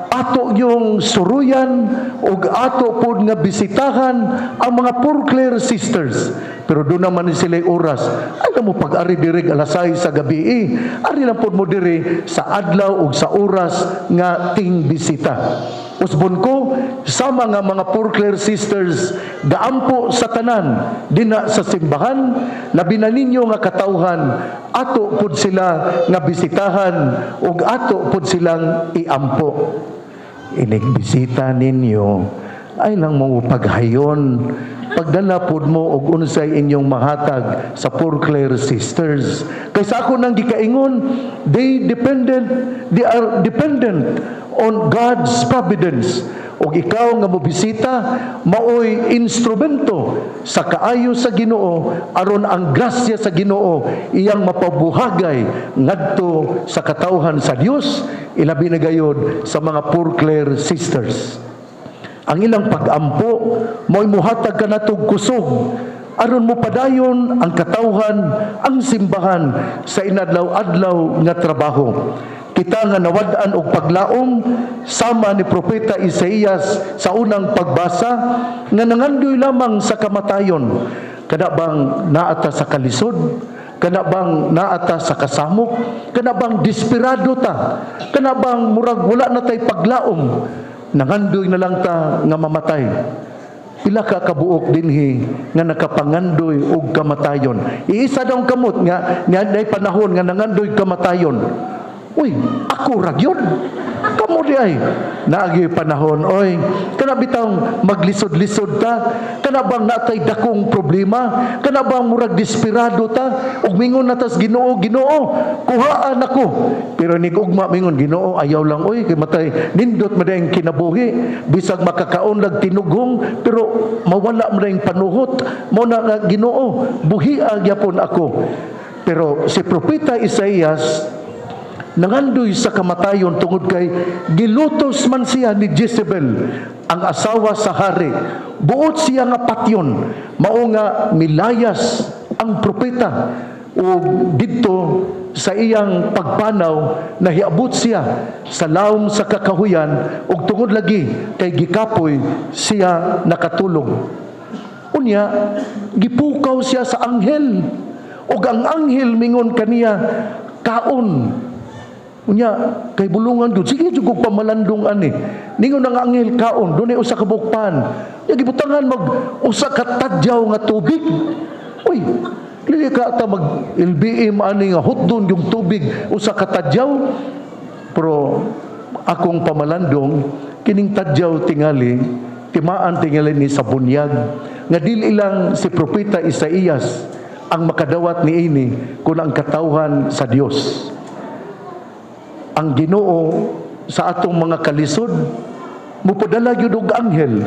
ato yung suruyan ug ato pod nga bisitahan ang mga Poor Clare Sisters. Pero doon naman sila oras. Ay mo pag-ari diri alas 6 sa gabi. Ari lang pod mo diri sa adlaw ug sa oras nga ting bisita. Usbon ko sama nga mga Poor Clare sisters gaampo sa tanan dina sa simbahan, labi na ninyo nga katawhan, ato pud sila nga bisitahan ug ato pud silang iampo. Inigbisita ninyo ay lang mo paghayon, pagdala pud mo og unsay inyong mahatag sa Poor Clare sisters. Kaysa ako nang gikaingon, they are dependent on God's providence. Og ikaw nga mobisita, maoy instrumento sa kaayo sa Ginoo aron ang grasya sa Ginoo iyang mapabuhagay ngadto sa katawhan sa Dios, ilabi na gayud sa mga Poor Clare sisters. Ang ilang pag-ampo mo'y muhatag kanatog kusog aron mo padayon ang katawhan, ang simbahan sa inadlaw-adlaw nga trabaho. Kita nga nawad-an og paglaom sama ni Propeta Isaías sa unang pagbasa nga nangandoy lamang sa kamatayon. Kada bang naata sa kalisod, kana bang naata sa kasamok, kana bang desperado ta, kana bang murag wala na tay paglaom, nangandoy na lang ta nga mamatay. Pila ka kabuok dinhi nga nakapangandoy og kamatayon. Iisa daw kamot nga nay panahon nga nangandoy kamatayon. Uy, ako ra gyud. Kamo di ay naagi panahon, oy, kana bitang maglisod-lisod ta, kana bang natay dakong problema, kana bang murag desperado ta, ug mingon na tas Ginoo, Ginoo, kuhaan ako. Pero nigugma mingon, Ginoo, ayaw lang oy, kay matay nindot madayong kinabuhi, bisag makakaon lag tinugong, pero mawala madayong panuhot, mo na nga Ginoo, buhi gyapon ako. Pero si Propeta Isaías nangandoy sa kamatayon tungod kay gilutos man siya ni Jezebel, ang asawa sa hari. Buot siya nga patyon, mao nga milayas ang propeta. O didto sa iyang pagpanaw nahiabot siya sa lawom sa kakahuyan ug tungod lagi kay gikapoy siya nakatulog. Unya gipukaw siya sa anghel ug ang anghel mingon kaniya, kaon. Unya kay bulungan gud, sige jud kog pamalandong ani. Ningon ang anghel kaon, dunay usa ka bukpan. Ya gibutangan mag usa ka tadyaw nga tubig. Uy, dili ka ta mag LBM ani nga hutdon yung tubig usa ka tadyaw. Pero akong pamalandong kining tadyaw tingali, timaan tingali ni sa bunyag nga dili lang si Propeta Isaías ang makadawat niini kun ang katawhan sa Dios. Ang Ginoo sa atong mga kalisod mupadala gyud og anghel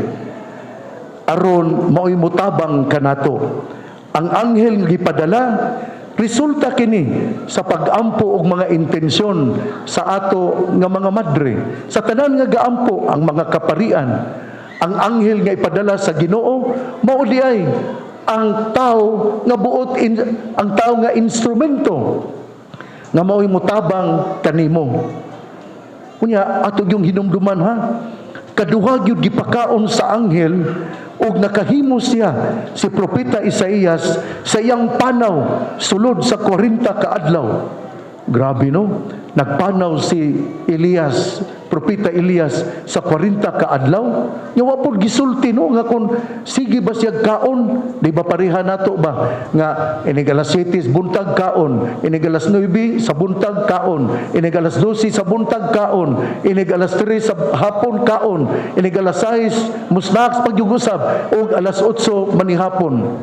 aron maoy mutabang kanato. Ang anghel gipadala resulta kini sa pagampo og mga intensyon sa ato nga mga madre, sa tanan nga gaampo ang mga kaparian. Ang anghel nga ipadala sa Ginoo mao diay ang tao nga ang tao nga instrumento nga mao'y mutabang kanimo. Kunya ato yung hinumduman ha. Kaduha gyud gipakaon sa anghel ug nakahimo siya si Propeta Isaías sa iyang panaw sulod sa 40 ka adlaw. Grabe no? Nagpanaw si Elias, Propeta Elias sa 40 ka adlaw. Nya wa pod gisulti no nga kun sige ba siya kaon, di ba pareha nato ba nga inigalas 7 buntag kaon, inigalas 9 sa buntag kaon, inigalas 12 sa buntag kaon, inigalas 3 sa hapon kaon, inigalas 6 musnaks pagyugusab ug alas 8 manihapon.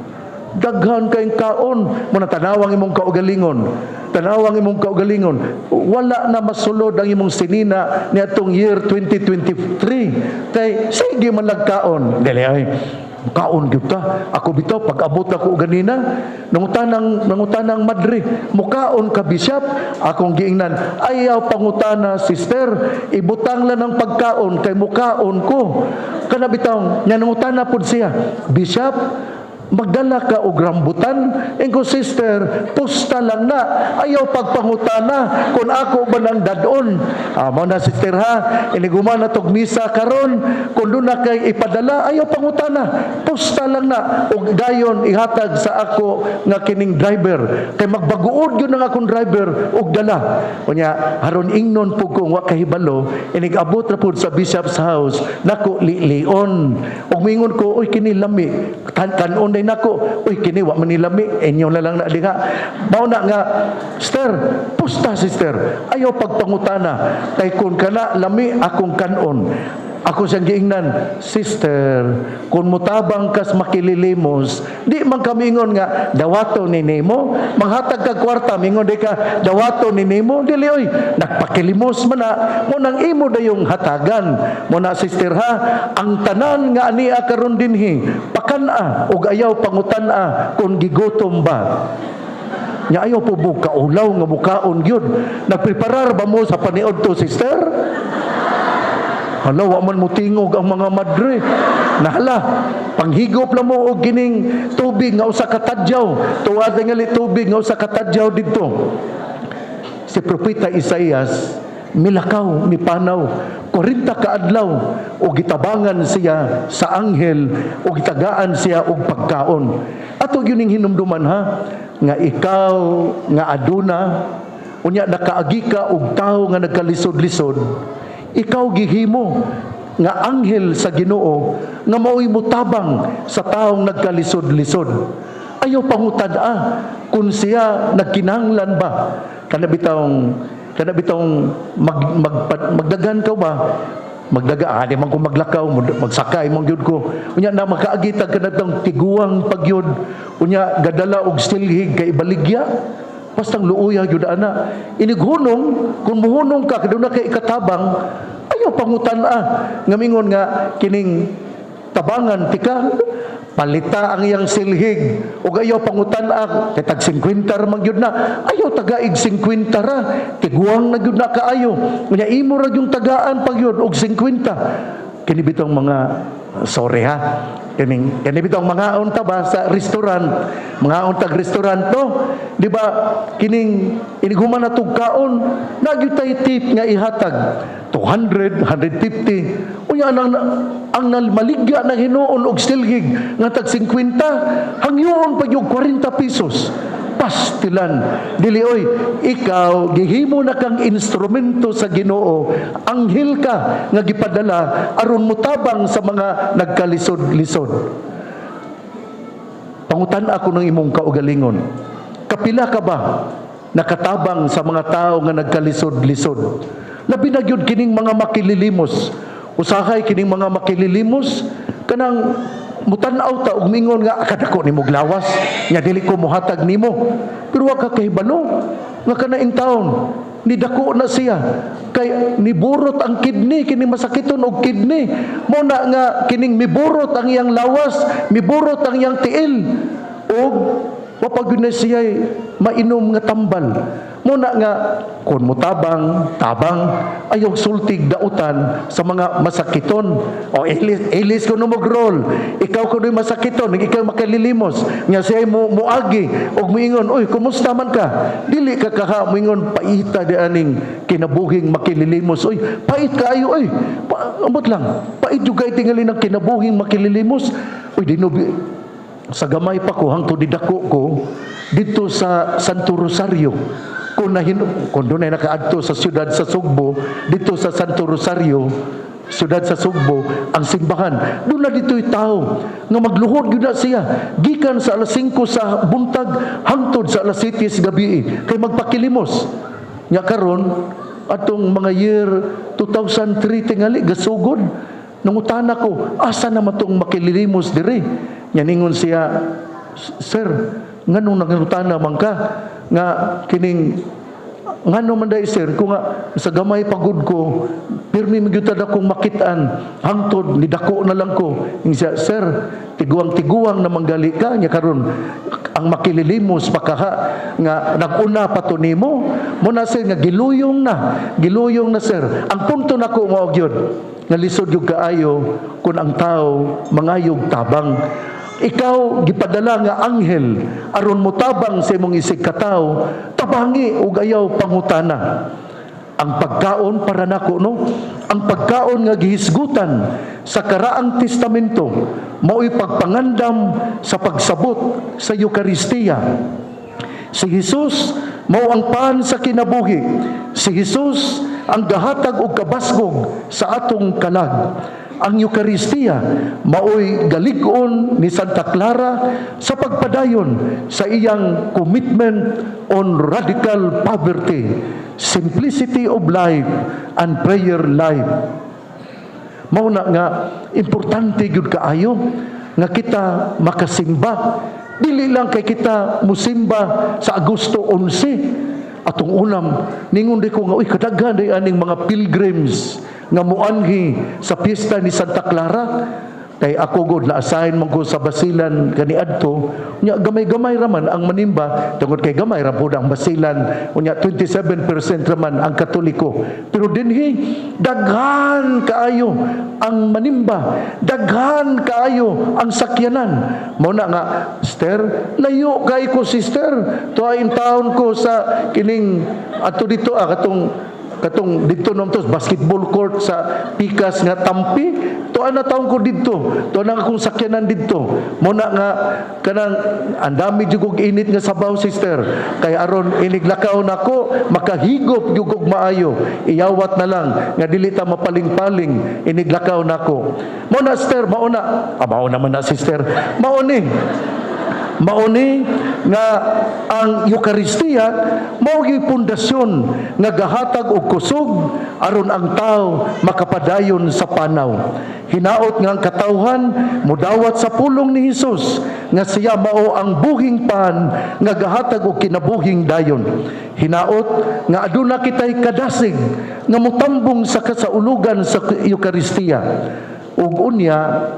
Daghan kayong kaon mo na tanawang imong kaugalingon, tanawang imong kaugalingon, wala na masulod ang imong sinina niadtong year 2023 kay sige man lagkaon dili ay kaon gyud ta. Ako bitaw pag abot ako ganina nangutanang madre, mukaon ka bishop, akong giingnan ayaw pangutana sister, ibutang lang ang pagkaon kay mukaon ko. Kana bitaw nya nangutana pud siya, bishop magdala ka og rambutan. Engko sister, pusta lang na, ayaw pagpangutana kung ako ba nang dadon. Mo na sister ha, iniguman na tog misa karon, kung doon na kay ipadala, ayaw pangutana, pusta lang na, og dayon ihatag sa ako nga kining driver, kay magbaguod yun ang akong driver og dala. Unya haron ingnon pug kung wa kahibalo, inigabot ra pud sa bishop's house, nako lion, og mingon ko, oy kini lami, kanon day nako, oy kini wa man ni lami, inyo na lang na diha. Mao na nga, sister, pusta sister, ayaw pagpangutana, kay kun kana lami akong kanon. Ako siyang giingnan, sister, kung mutabang kas makililimos, di man kami ingon nga, dawato ni Nemo, manghatag ka kwarta, mingon di ka, dawato ni Nemo, dili oy, nagpakilimos man na, munang imo na yung hatagan, muna sister ha, ang tanan nga ania karon dinhi, pakana, ug ayaw pangutana, kung gigutom ba. Nya ayaw po mo kaulaw nga mukaon gyud. Nagpreparar ba mo sa paniod to, sister? Hala, wa man mo tingog ang mga madre. Nahala, panghigop lang mo og gining tubig nga usa ka tadyaw. Tuwad nga tubig nga usa ka tadyaw didto. Si Propeta Isaias milakaw, mipanaw, 40 ka adlaw o gitabangan siya sa anghel o gitagaan siya og pagkaon. Ato gyud ning hinumduman ha, nga ikaw nga aduna unya nakaagi ka og tawo nga nagkalisod-lisod. Ikaw gihimo nga anghel sa Ginoo nga mao'y mutabang sa taong nagkalisod-lisod. Ayaw pangutada kung siya nagkinahanglan ba kanabitong magdagan ka ba, magdaga di man ko maglakaw, magsakay mong gyud ko unya na makaagitag kanatong tiguang pagyud unya gadala og silhig kay baligya bastang luuya gyud ana inighunong kung muhunong ka kaduna kay ikatabang ayaw pangutan nga mingon nga kining tabangan tika palita ang iyang silhig ug ayaw pangutan kay tag 50 man gyud na ayaw tagaig 50 ra tiguang na gyud na kaayo unya imo ra yung tagaan pagyud og 50 kini bitong mga sorry ha kini bitong mga unta ba sa restaurant mga untag restaurant to di ba kining iniguman na tugkaon nagyutay tip nga ihatag 200 150 unya ang maligya na hinuon og silhig nga tag 50 hangyoon pa yung 40 pesos pastilan dili oy ikaw gihimo na kang instrumento sa Ginoo anghel ka nga gipadala aron mutabang sa mga nagkalisod-lisod. Pangutan ako ng imong kaugalingon, kapila ka ba nakatabang sa mga tao nga nagkalisod-lisod? Labi na gyud kining mga makililimos. Usahay kining mga makililimos kanang mutan-aw ta og mingon nga kadako nimo glawas nya dili ko mohatag nimo pero wa ka kahibalo nga kanaing taon ni dako na siya kay niburot ang kidney kini masakiton og kidney mo na nga kining miburot ang iyang lawas miburot ang iyang tiil og wapag na siya mainom nga tambal mo na nga kun mutabang tabang ayaw sultig dautan sa mga masakiton o ilis ko no mogrol ikaw kuno'y masakiton ikaw makalilimos nga siya muagi og moingon oy kumusta man ka dili ka kaha moingon paita di aning kinabuhing makililimos oy pait kaayo oy ambot lang pait jugay tingali ng kinabuhing makililimos oy dinubi sa gamay pa ko hangtod didako ko dito sa Santo Rosario kung doon ay nakaadto sa siyudad sa Sugbo dito sa Santo Rosario siyudad sa Sugbo ang simbahan doon na dito'y tao nga magluhod yun na siya gikan sa alas 5 sa buntag hangtod sa alas 7 sa gabi kay magpakilimos nga karon atong mga year 2003 tingali gasugod nangutana ko asa na matong makililimos dire nya ningon siya sir nganong nangutana man ka nga kining ngano man dai sir ko nga sa gamay pagud ko pirmi magyutad akong makitaan hangtod ni dako na lang ko siya sir tiguang na manggali ka nya karon ang makililimos pakaha nga naguna pa to nimo mo na sir nga giluyong na sir ang punto nako mao gyud nga lisod yung kaayo kung ang tao mangayog tabang ikaw gipadala nga anghel aron mutabang sa imong isig katawo, tabangi ug ayaw pangutana. Ang pagkaon para nako, no? Ang pagkaon nga gihisgutan sa karaang testamento mao'y pagpangandam sa pagsabot sa Eucharistia. Si Jesus mao ang paan sa kinabuhi. Si Jesus ang gahatag og kabasgog sa atong kalag. Ang Eucharistia mao'y galig-on ni Santa Clara sa pagpadayon sa iyang commitment on radical poverty, simplicity of life, and prayer life. Mao na nga importante gyud kaayo nga kita makasimba. Dili lang kay kita musimba sa Agosto 11. Atong unam ningon di ko nga uy kadaghan day aning mga pilgrims nga muanhi sa piyesta ni Santa Clara. Kay ako god na-assign man ko sa basilan kaniadto, nya gamay-gamay raman ang manimba, tungod kay gamay ra pud ang basilan, unya 27% raman ang Katoliko. Pero dinhi daghan kaayo ang manimba, daghan kaayo ang sakyanan. Mao na nga, sister, layo kay ko sister. Tuain taon ko sa kining ato dito katong dito nomtos basketball court sa Pikas nga Tampi, tuan na taon ko dito, tuan na akong sakyanan dito. Muna nga kanang andami jud og init nga sabaw sister, kay aron iniglakaw nako makahigop jud og maayo, iyawat na lang nga dili ta mapaling-paling, iniglakaw nako. Muna sister, mauna naman na sister, mauni nga ang Eucharistia mao gi pundasyon nga gahatag og kusog aron ang tao makapadayon sa panaw. Hinaot nga ang katawhan mudawat sa pulong ni Hesus nga siya mao ang buhing pan nga gahatag og kinabuhing dayon. Hinaot nga aduna kitay kadasig nga mutambong sa kasaulugan sa Eucharistia. Ug unya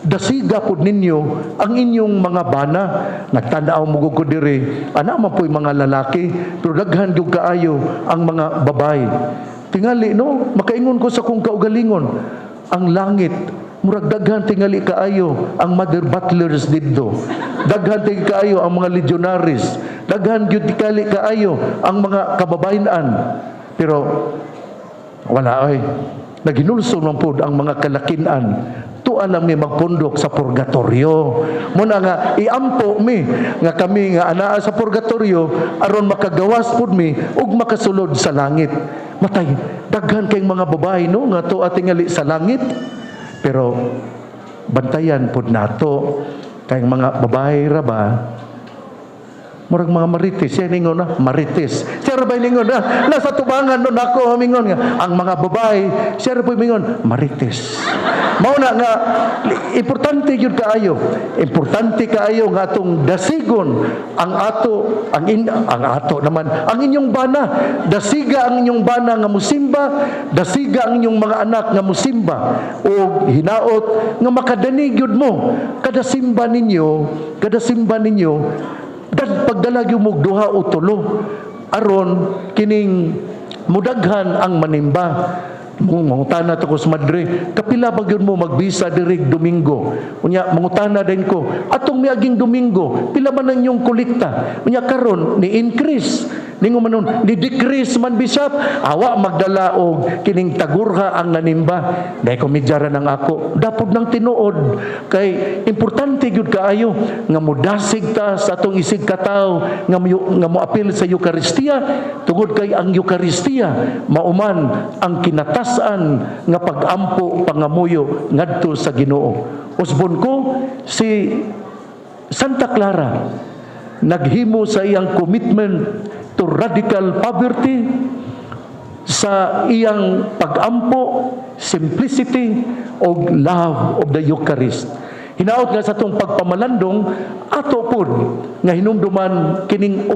dasiga pod ninyo ang inyong mga bana. Nagtanaw mo ko diri, ana man po'y mga lalaki, pero daghan gyud kaayo ang mga babae. Tingali no, makaingon ko sa kong kaugalingon, ang langit murag daghan tingali kaayo ang mother butlers didto. Daghan tingali kaayo ang mga legionaries. Daghan gyud tingali kaayo ang mga kababayan. Pero wala ay naginulso man pod ang mga kalakinan. Tuan lang mi magpundok sa purgatorio. Muna nga iampo mi nga kami nga anaa sa purgatorio aron makagawas pud mi ug makasulod sa langit. Matay daghan kay mga babae no nga tuwa tingali sa langit. Pero bantayan pud nato kay mga babae ra ba murag mga marites, siya ningon na, marites. Siya rabay ningon na, nasa tubangan nun ako, mingon nga, ang mga babae, siya rabay mingon, marites. Mauna nga, importante yun kaayo. Importante kaayo nga atong dasigon ang inyong bana. Dasiga ang inyong bana nga musimba, dasiga ang inyong mga anak nga musimba, o hinaot nga makadanig yun mo, kada simba ninyo, pagdalag yung mugduha o tulo aron kining mudaghan ang manimba. Mangutana to ko sa Madre, kapila ba yun mo magbisa dirig Domingo? Unya mangutana din ko, atong miaging Domingo pila man ang inyong kolekta? Unya karon ni increase ningo manon ni decrease man bishop, awa magdala og kining tagurha ang nanimba. Dai ko midyara nang ako dapod nang tinuod kay importante gyud kaayo nga modasig ta sa atong isig kataw nga moapil sa Eucharistia, tungod kay ang Eucharistia mauman ang kinatasan nga pagampo pangamuyo ngadto sa Ginoo. Usbon ko si Santa Clara naghimo sa iyang commitment to radical poverty, sa iyang pagampo, simplicity, o love of the Eucharist. Hinaot nga sa itong pagpamalandong, ato pod nga hinumduman kining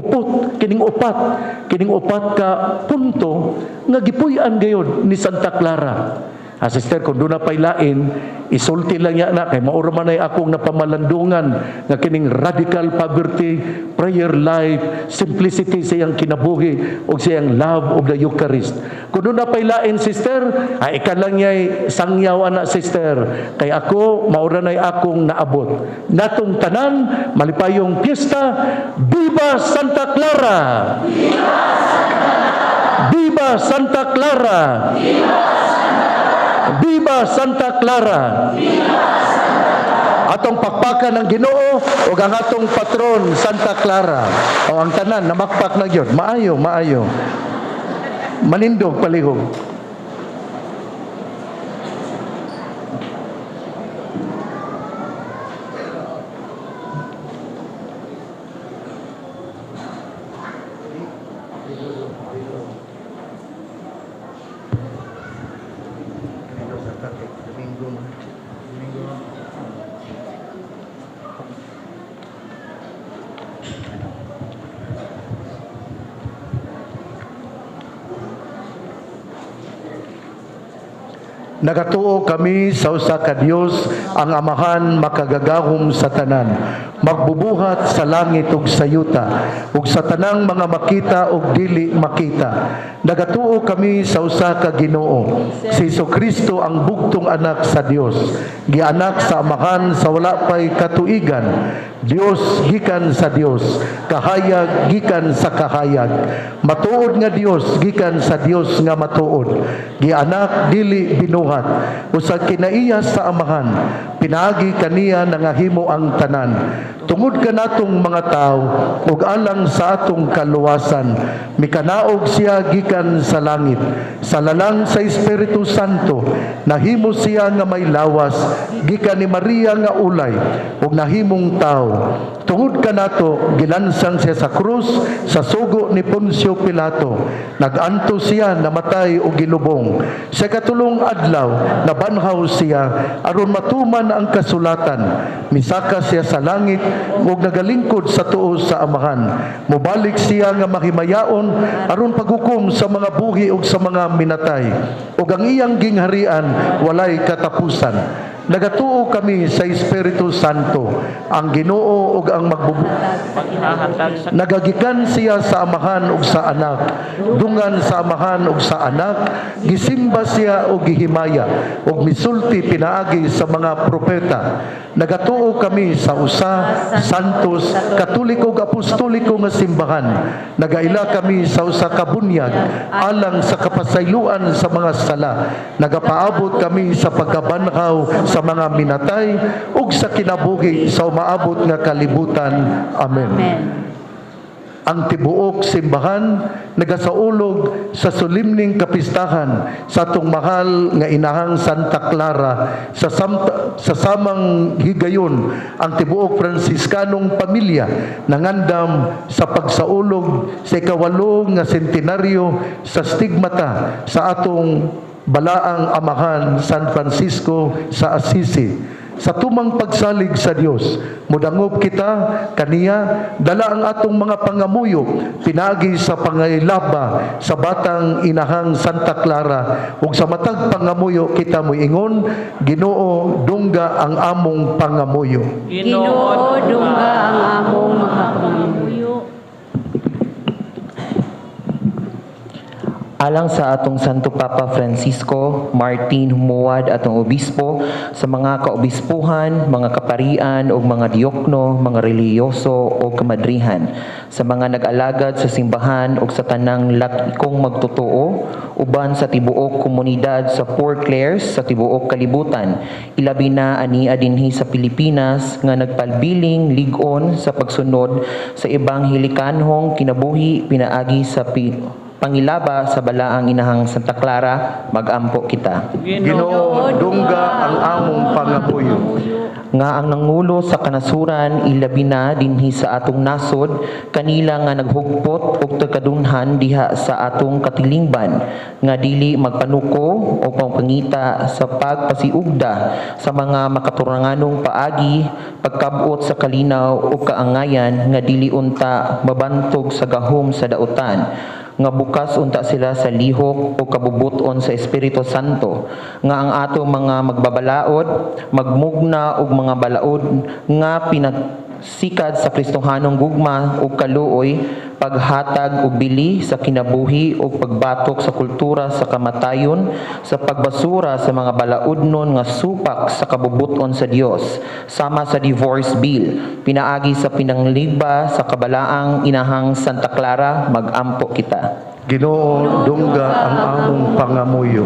upat ka punto nga gipuy-an gayod ni Santa Clara. Sister, kung doon na pa'y lain, isulti lang niya na, kay maura man ay akong napamalandungan nga kining radical poverty, prayer life, simplicity sa iyang kinabuhi o sa iyang love of the Eucharist. Kung doon na pa'y lain, sister, ay ika lang niya'y sangyaw ana, sister, kay ako, maura na akong naabot. Natong tanan, malipayong piyesta, Viva Santa Clara! Viva Santa Clara! Viva Santa Clara! Atong pakpakan ng Ginoo o ang atong patron Santa Clara. O ang tanan namakpak na gyud. Maayo, maayo. Manindog palihog. Nagatuo kami sa usa ka Dios, ang Amahan makagagahom sa tanan, magbubuhat sa langit ug sa yuta, ug sa tanang mga makita ug dili makita. Nagatuo kami sa usa ka Ginoo, si Jesucristo ang bugtong anak sa Dios, gianak sa Amahan sa wala pay katuigan, Dios gikan sa Dios, kahayag gikan sa kahayag, matuod nga Dios gikan sa Dios nga matuod, gianak dili binuhat, usag kinaiya sa Amahan, pinaagi kaniya nangahimo ang tanan. Tungod kanatong mga tao ug alang sa atong kaluwasan, mikanaog siya gikan sa langit, sa lalang sa Espiritu Santo, nahimo siya nga may lawas gikan ni Maria nga ulay ug nahimong tao. Tungod kanato gilansang siya sa krus sa sugo ni Poncio Pilato, naganto siya namatay ug gilubong. Sa katulong adlaw nabanhaw siya aron matuman ang kasulatan, misaka siya sa langit ug nagalingkod sa tuo sa Amahan. Mobalik siya nga mahimayaon aron paghukom sa mga buhi ug sa mga minatay, ug ang iyang gingharian walay katapusan. Nagatuo kami sa Espiritu Santo, ang Ginoo ug ang nagagikan siya sa Amahan ug sa Anak, dungan sa Amahan ug sa Anak, gisimba siya ug gihimaya ug misulti pinaagi sa mga propeta. Nagatuo kami sa usa, santos, katoliko ug apostoliko nga simbahan. Nagaila kami sa usa ka bunyag alang sa kapasayloan sa mga sala. Nagapaabot kami sa pagkabanhaw sa mga minatay ug sa kinabuhi sa umaabot nga kalibutan. Amen. Ang tibuok simbahan nagasaulog sa solemning kapistahan sa atong mahal nga inahang Santa Clara, sa samang higayon ang tibuok Fransiskanong pamilya nangandam sa pagsaulog sa ikawalo nga sentenaryo sa stigmata sa atong balaang Amahan San Francisco sa Assisi. Sa tumang pagsalig sa Dios, mudangob kita kaniya, dala ang atong mga pangamuyo, pinagi sa pangailaba sa batang inahang Santa Clara, ug sa matag pangamuyo kita mo ingon, Ginoo dungga ang among pangamuyo. Ginoo dungga ang among mga pangamuyo. Alang sa atong Santo Papa Francisco Martin Humuad atong obispo, sa mga kaobispuhan, mga kaparian o mga diokno, mga reliyoso o kamadrihan, sa mga nag-alagad sa simbahan o sa tanang lakikong magtotoo, uban sa tibuok komunidad sa Four Clares sa tibuok kalibutan, ilabi na ania dinhi sa Pilipinas nga nagpalbiling ligon sa pagsunod sa ebanghelikanhong kinabuhi pinaagi sa pangilaba sa balaang inahang Santa Clara, magampo kita. Ginoo dungga ang among pangamuyo. Nga ang nangulo sa kanasuran ilabi na dinhi sa atong nasod, kanila nga naghugpot og tagkadunhan diha sa atong katilingban, nga dili magpanuko o pangpangita sa pagpasiugda sa mga makaturanganong paagi, pagkabot sa kalinaw o kaangayan nga dili unta mabantog sa gahom sa dautan, nga bukas unta sila sa lihok o kabubuton sa Espiritu Santo, nga ang atong mga magbabalaod, magmugna og mga balaod nga sikad sa Kristohanong gugma ug kaluoy, paghatag og bili sa kinabuhi ug pagbatok sa kultura sa kamatayon, sa pagbasura sa mga balaodnon nga supak sa kabubuton sa Dios, sama sa divorce bill, pinaagi sa pinangliba sa kabalaang inahang Santa Clara, magampo kita. Ginoo, dungga ang among pangamuyo.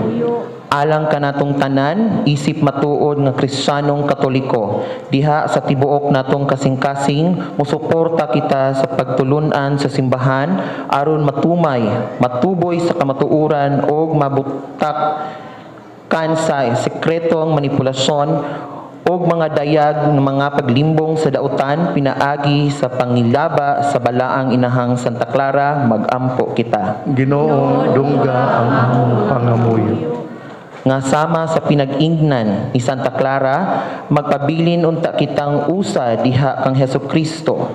Alang kanatong tanan, isip matuod nga Kristiyanong Katoliko, diha sa tibuok natong kasing-kasing, musuporta kita sa pagtulunan sa simbahan aron matumay, matuboy sa kamatuoran o mabutak kan sa sekretong manipulasyon o mga dayag ng mga paglimbong sa dautan, pinaagi sa pangilaba sa balaang inahang Santa Clara, magampo kita. Ginoo, dungga ang among pangamuyo. Nga sama sa pinag-ingnan ni Santa Clara, magpabilin unta kitang usa diha kang Hesukristo.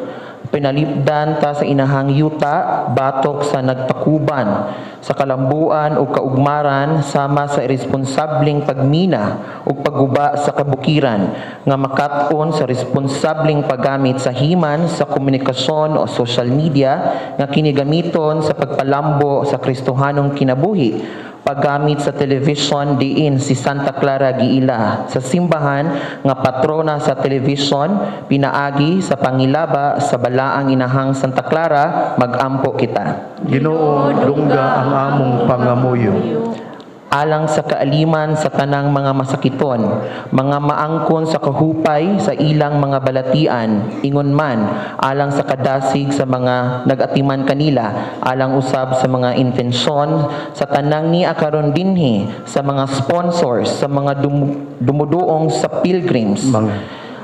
Pinalipdan ta sa inahang yuta, batok sa nagpakuban, sa kalambuan o kaugmaran, sama sa irresponsabling pagmina o pagguba sa kabukiran, nga makat-on sa responsabling paggamit sa himan, sa komunikasyon o social media, nga kinigamiton sa pagpalambo sa Kristohanong kinabuhi, paggamit sa television diin si Santa Clara giila sa simbahan nga patrona sa television, pinaagi sa pangilaba sa balaang inahang Santa Clara, magampo kita. Ginoo, dungga ang among pangamuyo. Alang sa kaaliman sa tanang mga masakiton, mga maangkon sa kahupay sa ilang mga balatian, ingon man, alang sa kadasig sa mga nagatiman kanila, alang usab sa mga intensyon, sa tanang ni akaron dinhi, sa mga sponsors, sa mga dumuduong sa pilgrims,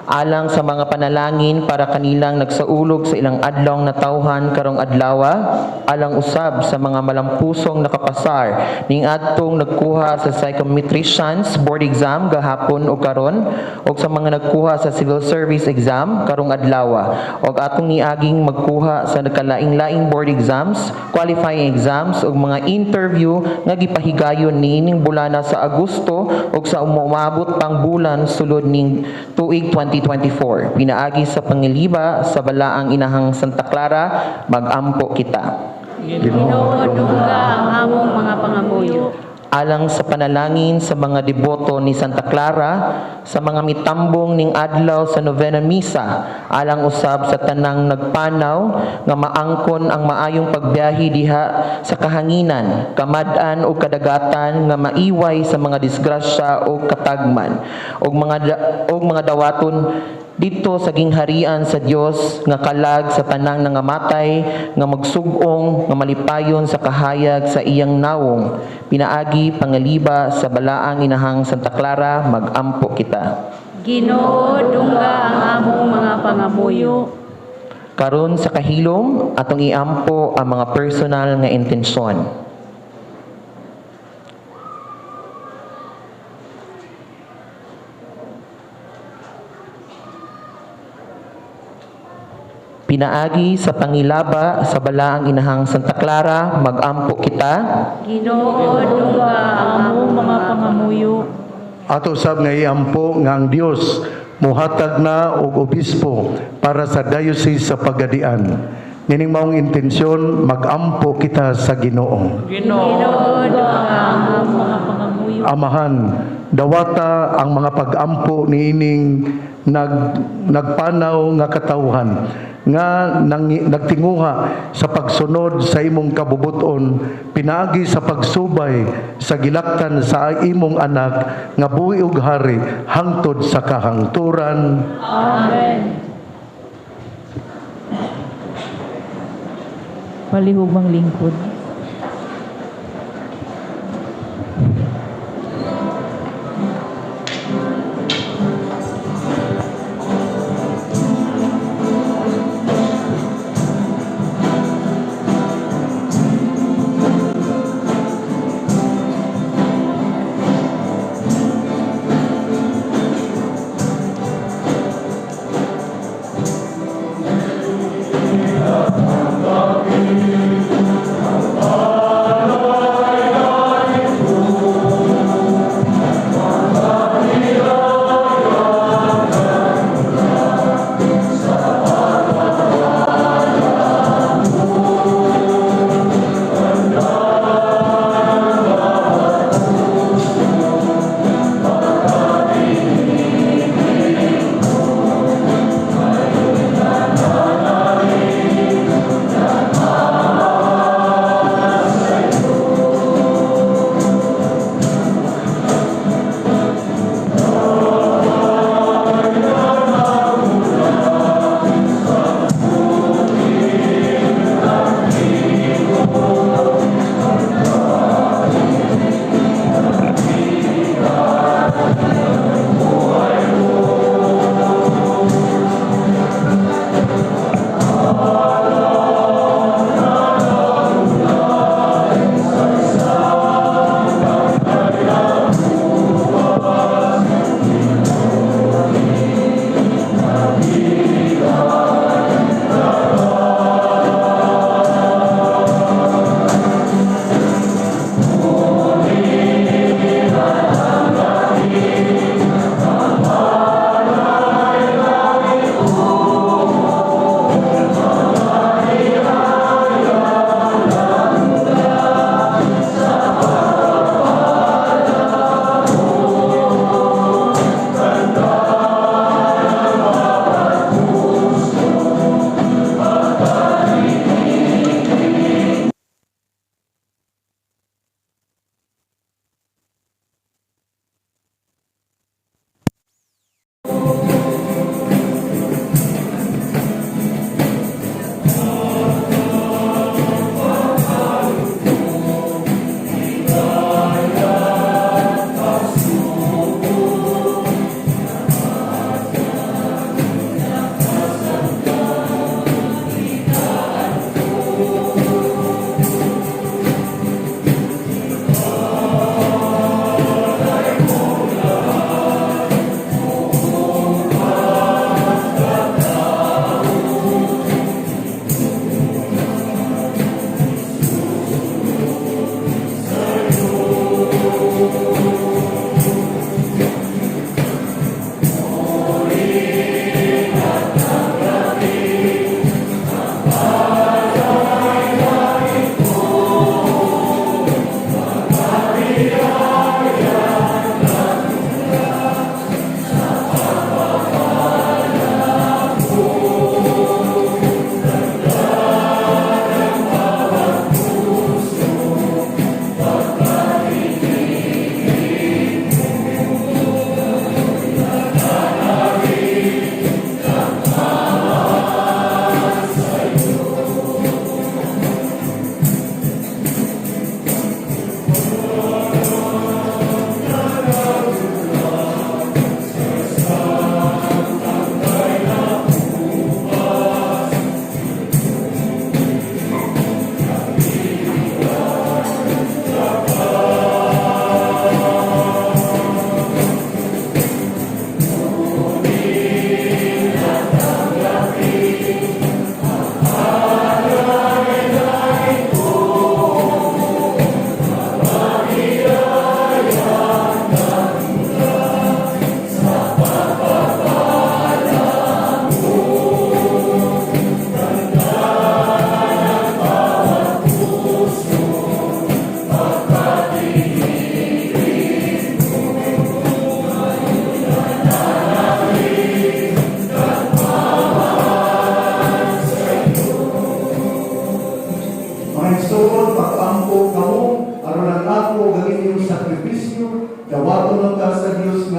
alang sa mga panalangin para kanilang nagsaulog sa ilang adlaw na tawhan karong adlawa, alang usab sa mga malampusong nakapasar ning adtong nagkuha sa psychometricians board exam gahapon o karon, o sa mga nagkuha sa civil service exam karong adlawa, o atong niaging magkuha sa nagkalaing-laing board exams, qualifying exams ug mga interview nga gipahigayon niining bulana sa Agosto ug sa umabot pang bulan sulod ning tuig 2024. Pinaagi sa pangiliba sa balaang inahang Santa Clara, magampo kita. Ginoo, dungga ang among mga pangamuyo. Alang sa panalangin sa mga deboto ni Santa Clara, sa mga mitambong ning adlaw sa novena misa, alang usab sa tanang nagpanaw nga maangkon ang maayong pagbiyahe diha sa kahanginan, kamad-an o kadagatan nga maiway sa mga disgrasya o katagman, og mga dawaton dito sa gingharian sa Dios nga kalag sa tanang nangamatay, nga magsugong, nga malipayon sa kahayag sa iyang nawong, pinaagi pangaliba sa balaang inahang Santa Clara, magampo kita. Ginoo, dungga ang among mga pangamuyo. Karon sa kahilom, atong iampo ang mga personal nga intensyon. Pinaagi sa pangilaba sa balaang inahang Santa Clara, magampo kita. Ginoo, dungga ang among mga pangamuyo. Ato sab nga iampo nga ang Dios muhatag na og obispo para sa diocese sa Pagadian. Nining maong intensyon, magampo kita sa Ginoo. Ginoo, dungga ang among mga pangamuyo. Amahan, dawata ang mga pag-ampo niining nagpanaw nga katawhan nga nagtinguha sa pagsunod sa imong kabubuton, pinaagi sa pagsubay sa gilaktan sa imong anak nga buhi ug hari hangtod sa kahangturan. Amen. Palihugmang lingkod.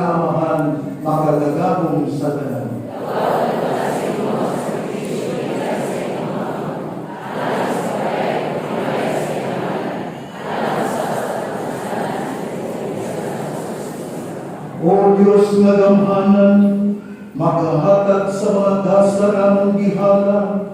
Amahan, makagagahong sa tanan. O Diyos nga gamhanan, makahatag sa mga dasal among gihala,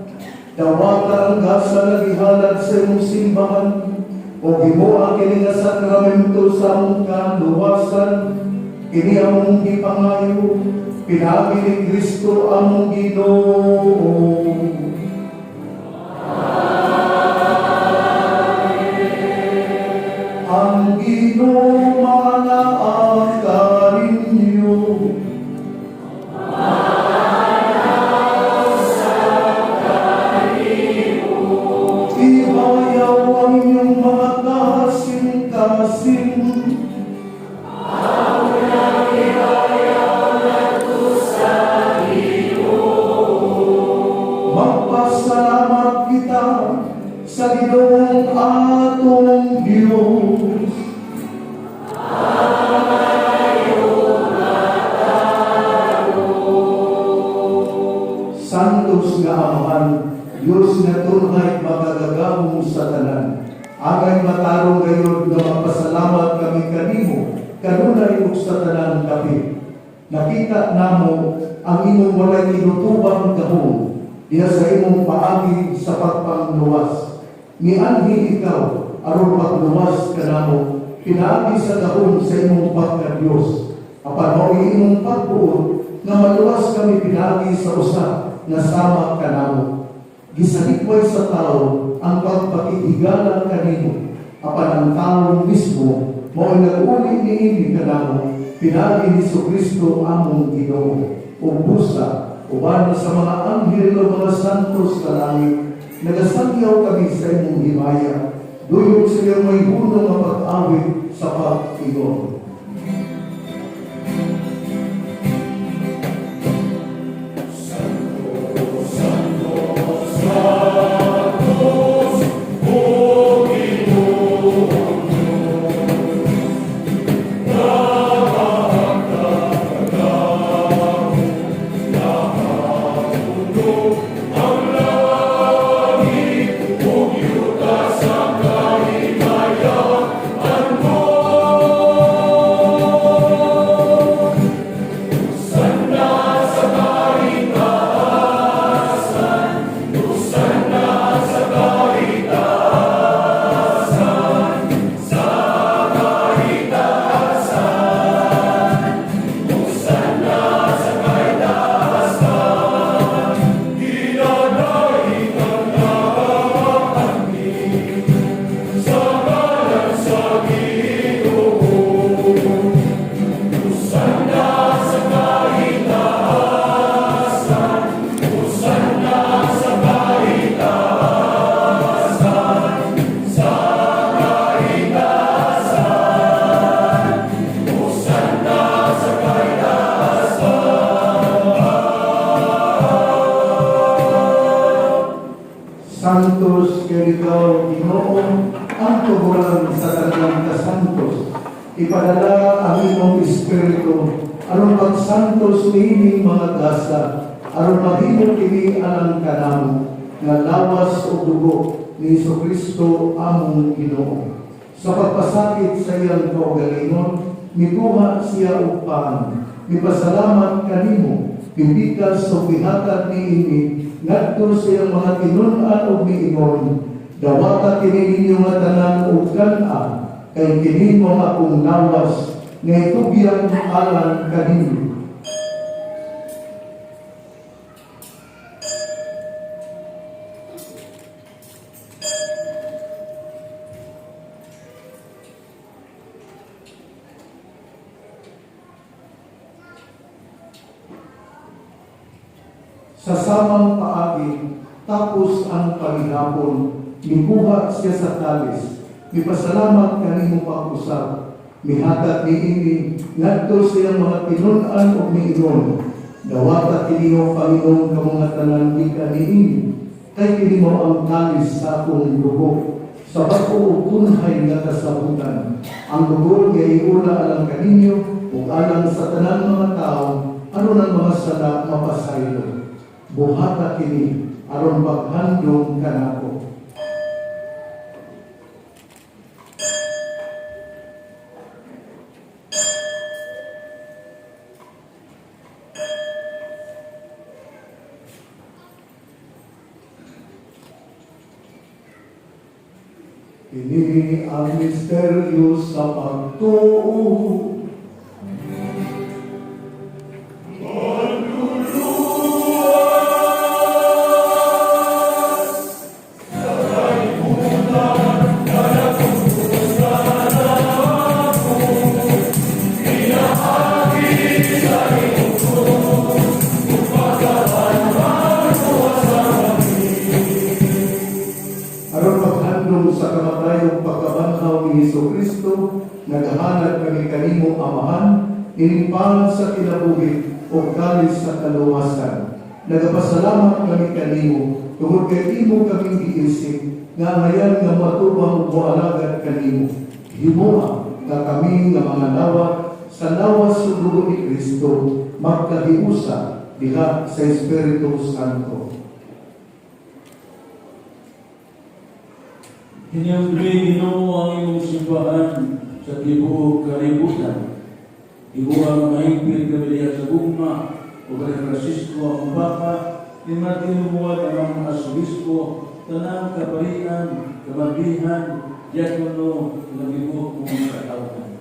dawata ang dasal na gihalad sa imong simbahan, o gibuha kini nga sakramento sa among kaluwasan, kini among gipangayo, pinaagi ni Kristo among Ginoo. Ang Ginoo manaan kaninyo. Ihayaw ang inyong mga kasing-kasing. Magpasalamat kita sa Ginoong atong Diyos. Santos nga Amahan, Diyos nga tunay makagagahong sa tanan. Agay matarong gayod nga magpasalamat kami kanimo, kanunay ug sa tanan kami. Nakita namo ang imong walay tinutubang gahom diha sa imong paagi sa pagpangluwas. Mianhi ikaw aron magluwas kanamo pinaagi sa gahom sa imong pagka-Dios. Apan mao imong pagbuot nga maluwas kami pinaagi sa usa nga sama kanamo. Gisalikway sa tao ang pagpakihigala kanimo. Apan ang tao mismo mao nag-uli niini kanamo pinaagi ni Kristo among Ginoo. Ug busa uban sa mga anghel o mga santos sa langit, nagasangyaw kami sa imong himaya. Duyog sila may hunong nga pag-awit sa pag-ingon. Santos kay ikaw, Ginoo, ang tuguran sa tagang kasantos. Ipadala ang imong Espiritu, aron magsantos niining mga gasa, aron mahimo kini alang kanamo, nga lawas o dugo ni Kristo among Ginoo. Sa pagpasakit sa iyang kaugalingon, mikuha siya upan, mipasalamat kanimo, pipikas o pihatag niini, ngadto sa iyang mga tinun-an o miingon, dawata kini ninyo nga tanan o kan-an, kay kini mo akong lawas, nga itubiyang alang kanino. Sa samang paagi, tapos ang paghihapon, mikuha siya sa talis, mipasalamat kanimo pag-usap, mihatag niini, ngadto siyang mga tinun-an o miingon, dawata kiniyo Panginoon ka mga tanan di kaniini, kay kini mo ang talis sa akong dugo, sa bako o kunhay nga kasabutan, ang dugo nga iula alang kaninyo, ug alang sa tanang mga tao aron ang mga sala mapasaylo. Buhata kini aron maghandom kanako. Ini ang misteryo sa pagtuo. Aron maghandom sa kamatayong pagkabanhaw ni Jesucristo, naghahanap kami kanimo Amahan, inimpang sa kinabuhi o kalis sa kaluwasan. Nagapasalamat kami kanimo, tungod kay imo kaming giisip, nga ngayon nga matubang bualagad kanimo. Himoa nga kami nga mga lawa sa lawas sa dugo ni Kristo, magkahiusa diha sa Espiritu Santo. Inyong Ginoo ang imong simbahan sa tibuok kalibutan. Ibu ang mahigpit kami diha sa gugma o kay Francisco ang Papa, ni Martin Muad ang mga Asobispo, tanang kaparian, kamardihan, diakono, nagibuok mong katawhan.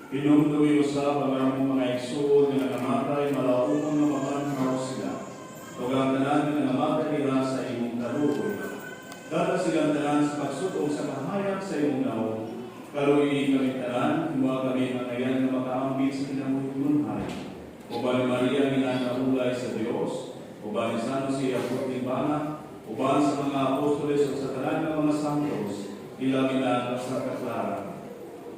Pinumduwi usab ang among mga igsoon nga nakamatay malaumon nga makanhaw sila. Tugang tanan nga namatay nila sa imong kaluoy. Dala silang tanan sa pagsutong sa kahayag sa imong naong. Kaluoy kami tanan, mga kami mangayan nga makaambit sa kinabuhi. Uban ni Maria ginanaulay sa Dios, uban ni San Jose Apostol Bana, uban sa mga apostoles o sa tanan ng mga santos, ilang ginagawa sa kaklaran.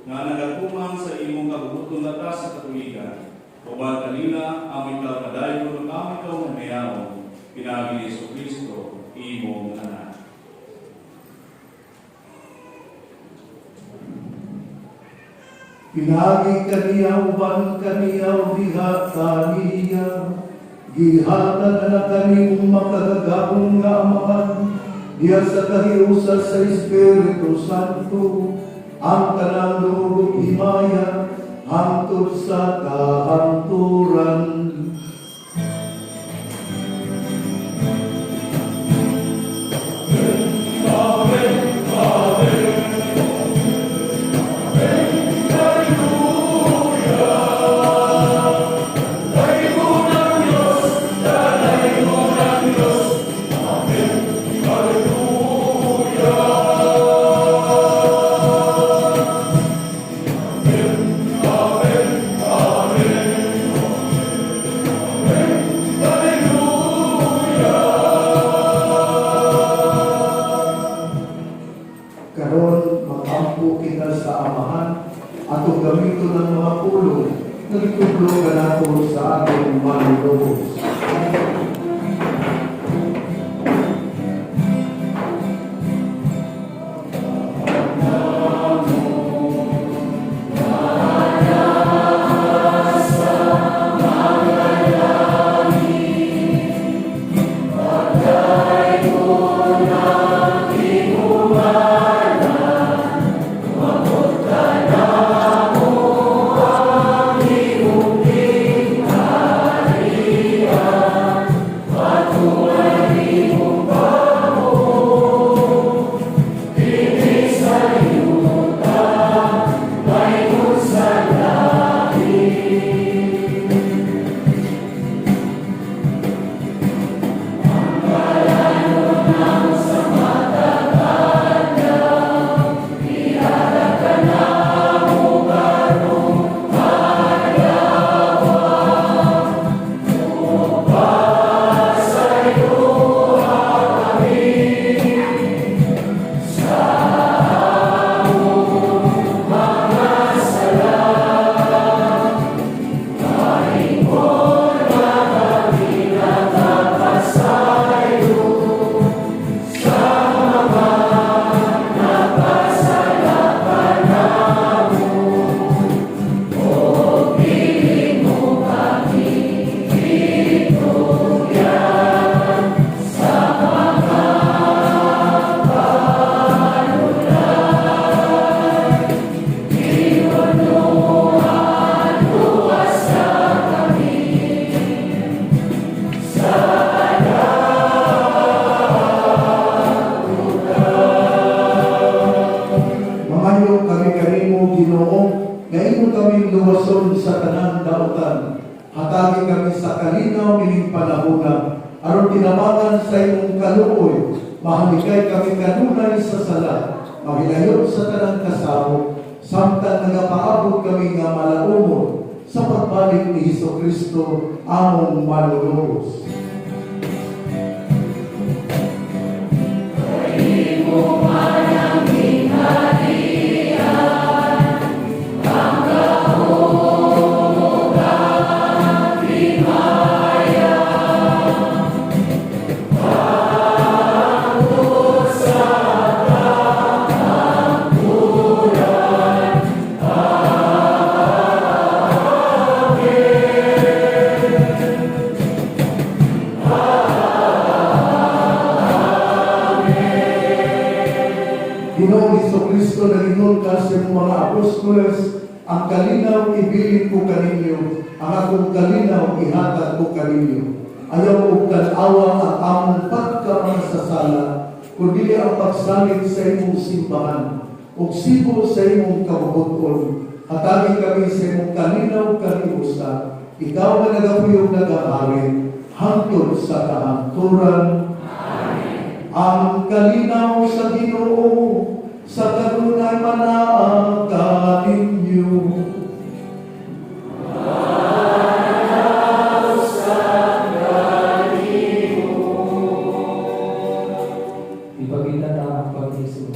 Nga nagakumang sa imong kabubuton lata sa katuligan, uban kanina aming kalpadayon ng aming kaumanayawon, pinagi ni Jesucristo, imong anak. Pinagi kaniya uban kaniya diha kaniya, gihatag na kanimong makagagabong nga Amahan, diha sa kahiusa sa Espiritu Santo, ang kanang loob himaya, hangtod sa kahanturan. Karon makampo kita sa Amahan, atong gamiton ng mga pulong, nagtutulungan nato sa atong manlubos. Maria, aron tinabangan sa imong kaluoy, mahalikay kami kanunay sa sala, maghilayon sa tanang kasamo, samtang nagapaabot kami nga malaumon sa pagbalik ni Hesukristo among manunubos. Ginoong Hesukristo nagingon ka sa iyong mga apostoles, ang kalinaw ibilin ko kaninyo, ang akong kalinaw ihatag ko kaninyo. Ayaw ko tanawa ang among pagkamanasasala, kundi ang pagsalit sa imong simbahan, o sibo sa imong kabubuton. Hatagin kami sa imong kalinaw kalibusa, ikaw na nagapuyog nag-ahari, hangtod sa kahangturan. Ang kalinaw sa Ginoo, sa kanunay manaang kaninyo. Ipakita na ang pag-iso.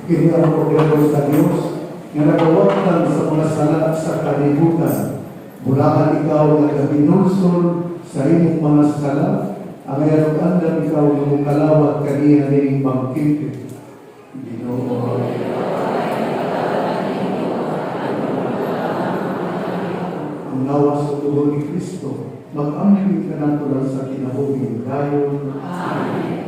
Kini ang programa sa Diyos nga nagawatan sa mga sala sa kalibutan. Mulahan ikaw nagabinulsol sa imong mga sala, ang ayarukandan ikaw ng kalawat kaniya ng bangkite. Ginoo. Ang nawa sa tugon ni Kristo, mag-amping ka nato lang sa kinahuging dayon. Amen.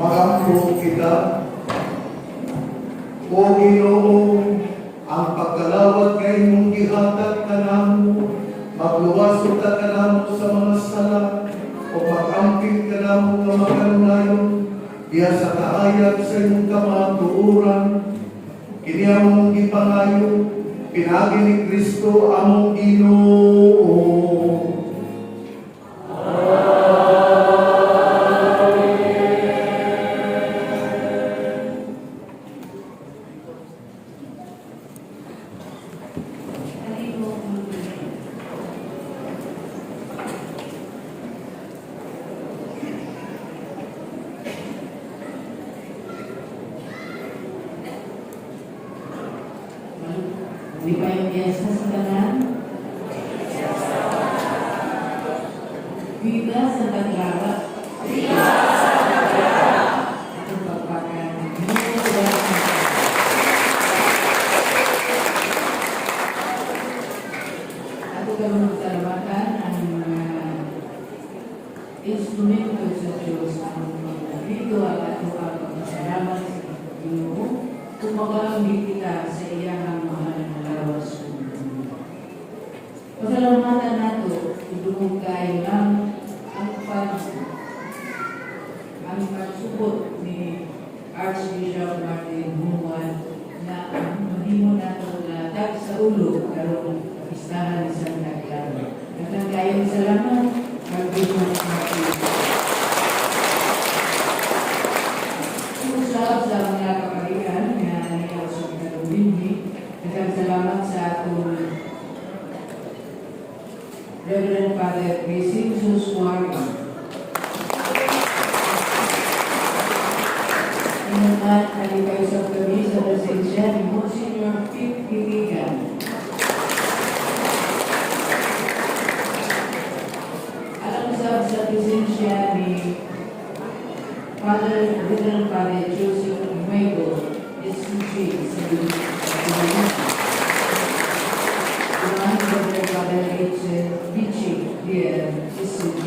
magampo kita. O Ginoo, ang pagkalawat kay imong gihatag kanamo, magluwasod ka kanamo sa mga sala, o mag-amping kanamo nga magalunayon, diya sa kaayag sa imong kamatuuran, kini among gipangayo, pinagi ni Kristo among Ginoo. Di ba yung piyesta sa tanan? Viva Santa Clara! Viva Santa Clara! Itong pagpakan. Ako gawin magsalamakan ang mga instrumento sa Diyos ang mga ritual at ang pagkasalamat sa Ginoo. Kumagamit kita sa iyang mahal na lawas. Pasalamatan nato, idumog kayo ng ang pagsubot ni Archbishop Martin Humuan na mahimo nato na tag sa ulo karong istahan ni Santa Clara. Daghang kayong salamat, Archbishop Martin. Usap sa mga kaparian na niyaw sa Karolini, nagkasalamat sa atong Reverend Father Jesus Suarez. Inuman kayo sa kami sa presensya ni Monsignor Pete Piligan. Alam sa presensya ni Reverend Father Joseph Nuevo, SCG, sa Reverend Father Rachel Vichy, SCG.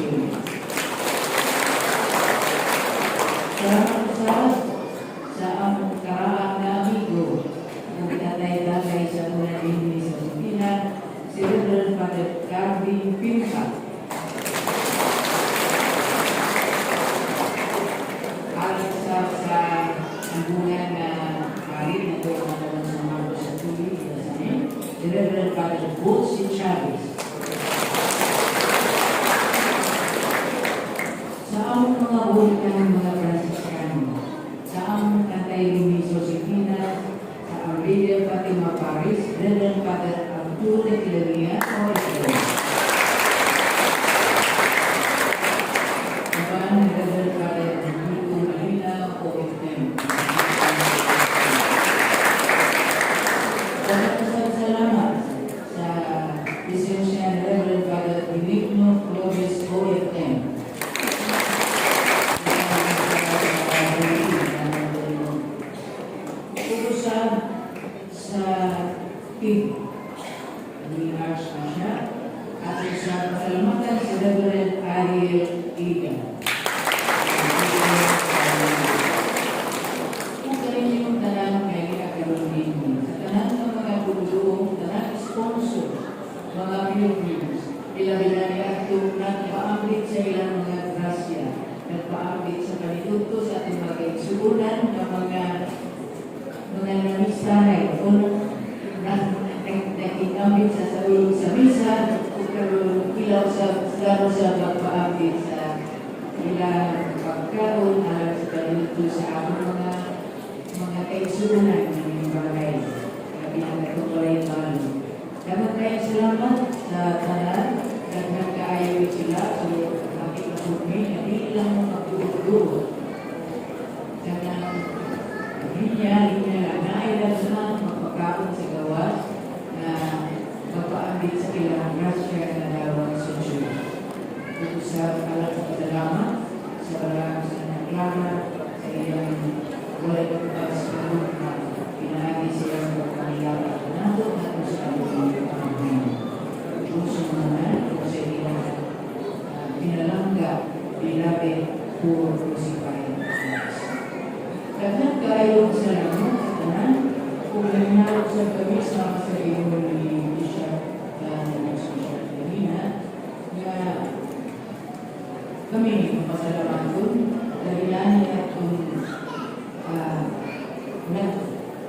Sa among karaan na amigo, ang tatay-tatay sa una din sa Pilipinas, si Reverend Father Carvin Pinca. Sa hubungan na karir na ito ang naman sa Marcos sa Tuli, si Reverend Father Butsi Chavez. Sa among mga bulit ng mga Franciscano, sa among Tatay Luis Josefina, sa Aurelia Fatima Paris, Reverend Father Arturo de Claria, o Reverend Father Enrico Marina, o salamat sa lisensya ni Reverend Father Benigno Flores OFM. Urusan sa PIB ni Archbishop at sa pasalamatan si Reverend Ariel Iga. Kung kanina yung tanan kay Karolini, sa tanan ng mga bulong, tanan sponsor, mga pilgrims, ilang-ilang niyato nagpaambit sa ilang mga grasya, nagpaambit sa panituto sa ating mga kaigsuunan ng mga namistahay o nag-ambit sa saulog sa misa o karoon ilaw sa pagpaambit sa ilang pagkaroon alam sa panituto sa ating mga kaigsuunan ng mga bagay na pinagkatuloy tayo. Dapat kayong salamat sa tanan at nagkaayaw sila sa aking kasumi na di lang magduro-duro. Kaya linya lang na ilan na magpakaon sa gawas na magpaambit sa ilang grasya na dalawa sa Diyos. Kung sa alam sa salamat sa alam sa Clara sa ilang walay pagkas na pinahagi silang pagkaliyapan nato at sa alam kung sumanan o sa ilang pinalangga, pinabit, puro crucified. usap kami sama sa iyo ni Bishop Marina na kami mapasalamatun dahil niya itong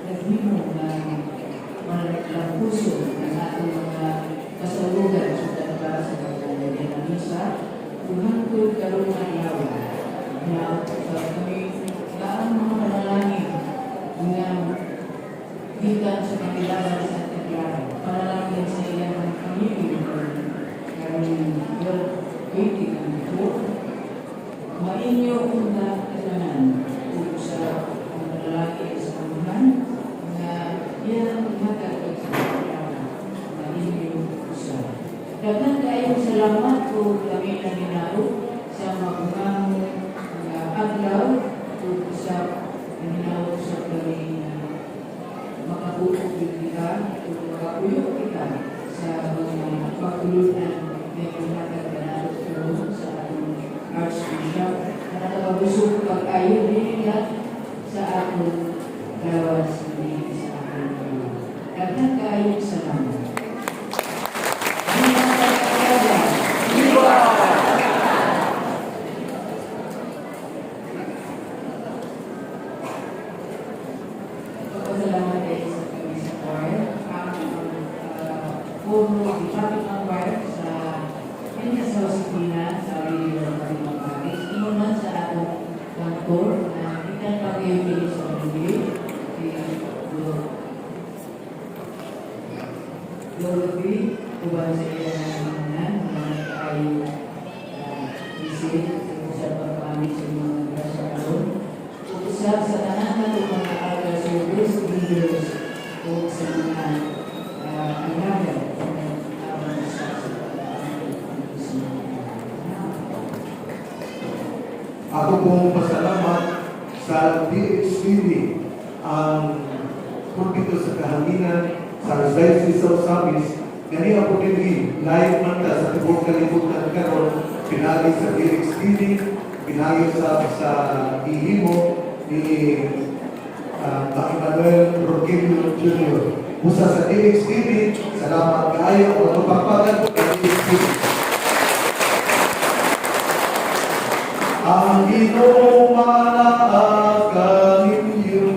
naghimo ng puso ng ating mga kasalugan para sa paglalagyan ng misa hangtod karoon ng lawa na kami ang mga panalangin na gikan sa Panginoon sa Santa Clara. Panalangin sa iyang pamilya karong waiting ang ito. Mainyo kung nakatanan kung sa panalangin sa Panginoon na iyang matagod sa Santa Clara. Mainyo sa. Daghang kayong salamat kung kami na ginao sa mga adlaw kung sa ginao sa kami makabukog kita o makapuyok kita sa mga pagtulunan na pinagkaganap sa ating Archbishop na nakabusog pag-ayon nila sa ating gawas ni sa ating daghang kaayong salamat. Ako pong pasalamat sa DHCD ang pulpito sa kahanginan sa Archdiocese of Samis. Gani ako din live man ta sa tibok kalibutan karon pinagi sa DHCD, pinagi sa ihimo ni Emmanuel Rogelio Jr. Usa sa DHCD, salamat kaayo o pagpapagan ko sa DHCD. Ang Ginoo manaakan ninyo.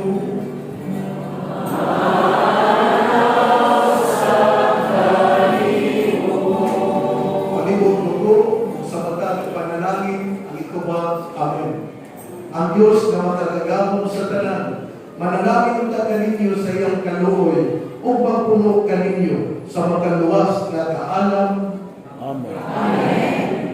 Palibot mo sa matang panalangin ang ituba. Amen. Ang Diyos na matagagamon sa tanan, manalangin ta kaninyo sa iyang kaluoy o magpuno kaninyo sa makaluwas na kaalam. Amen.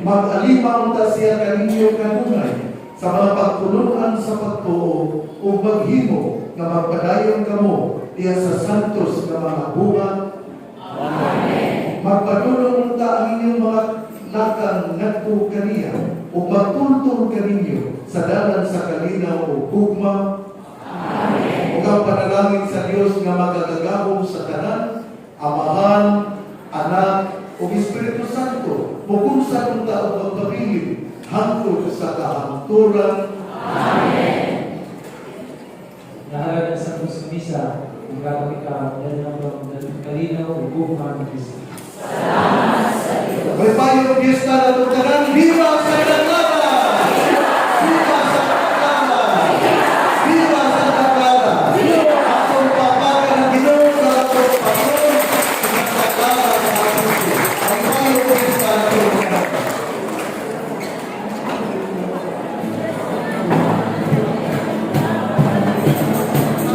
Mag-alimaw ta siya kaninyo kanunay sa mga pagtulungan sa pagtuo o maghimo na magpadayon kamo diya sa santos na mga bunga. Amen. Magpadulong ta ang inyong mga lakang nagpo kaniya o magtultong kaninyo sa dalan sa kalinaw o gugma. Amen. O ang panalangin sa Diyos nga magagagahom sa tanan, Amahan, Anak, o Espiritu Santo, bukod sa kong taong magpabilib, hangtod sa kahangturan. Amen. Nahalaga sa kusumisa, ang gagawin ka, dahil ng kalinaw, uguma ng Kristo. May payo ng Diyos na natutanan, viva sa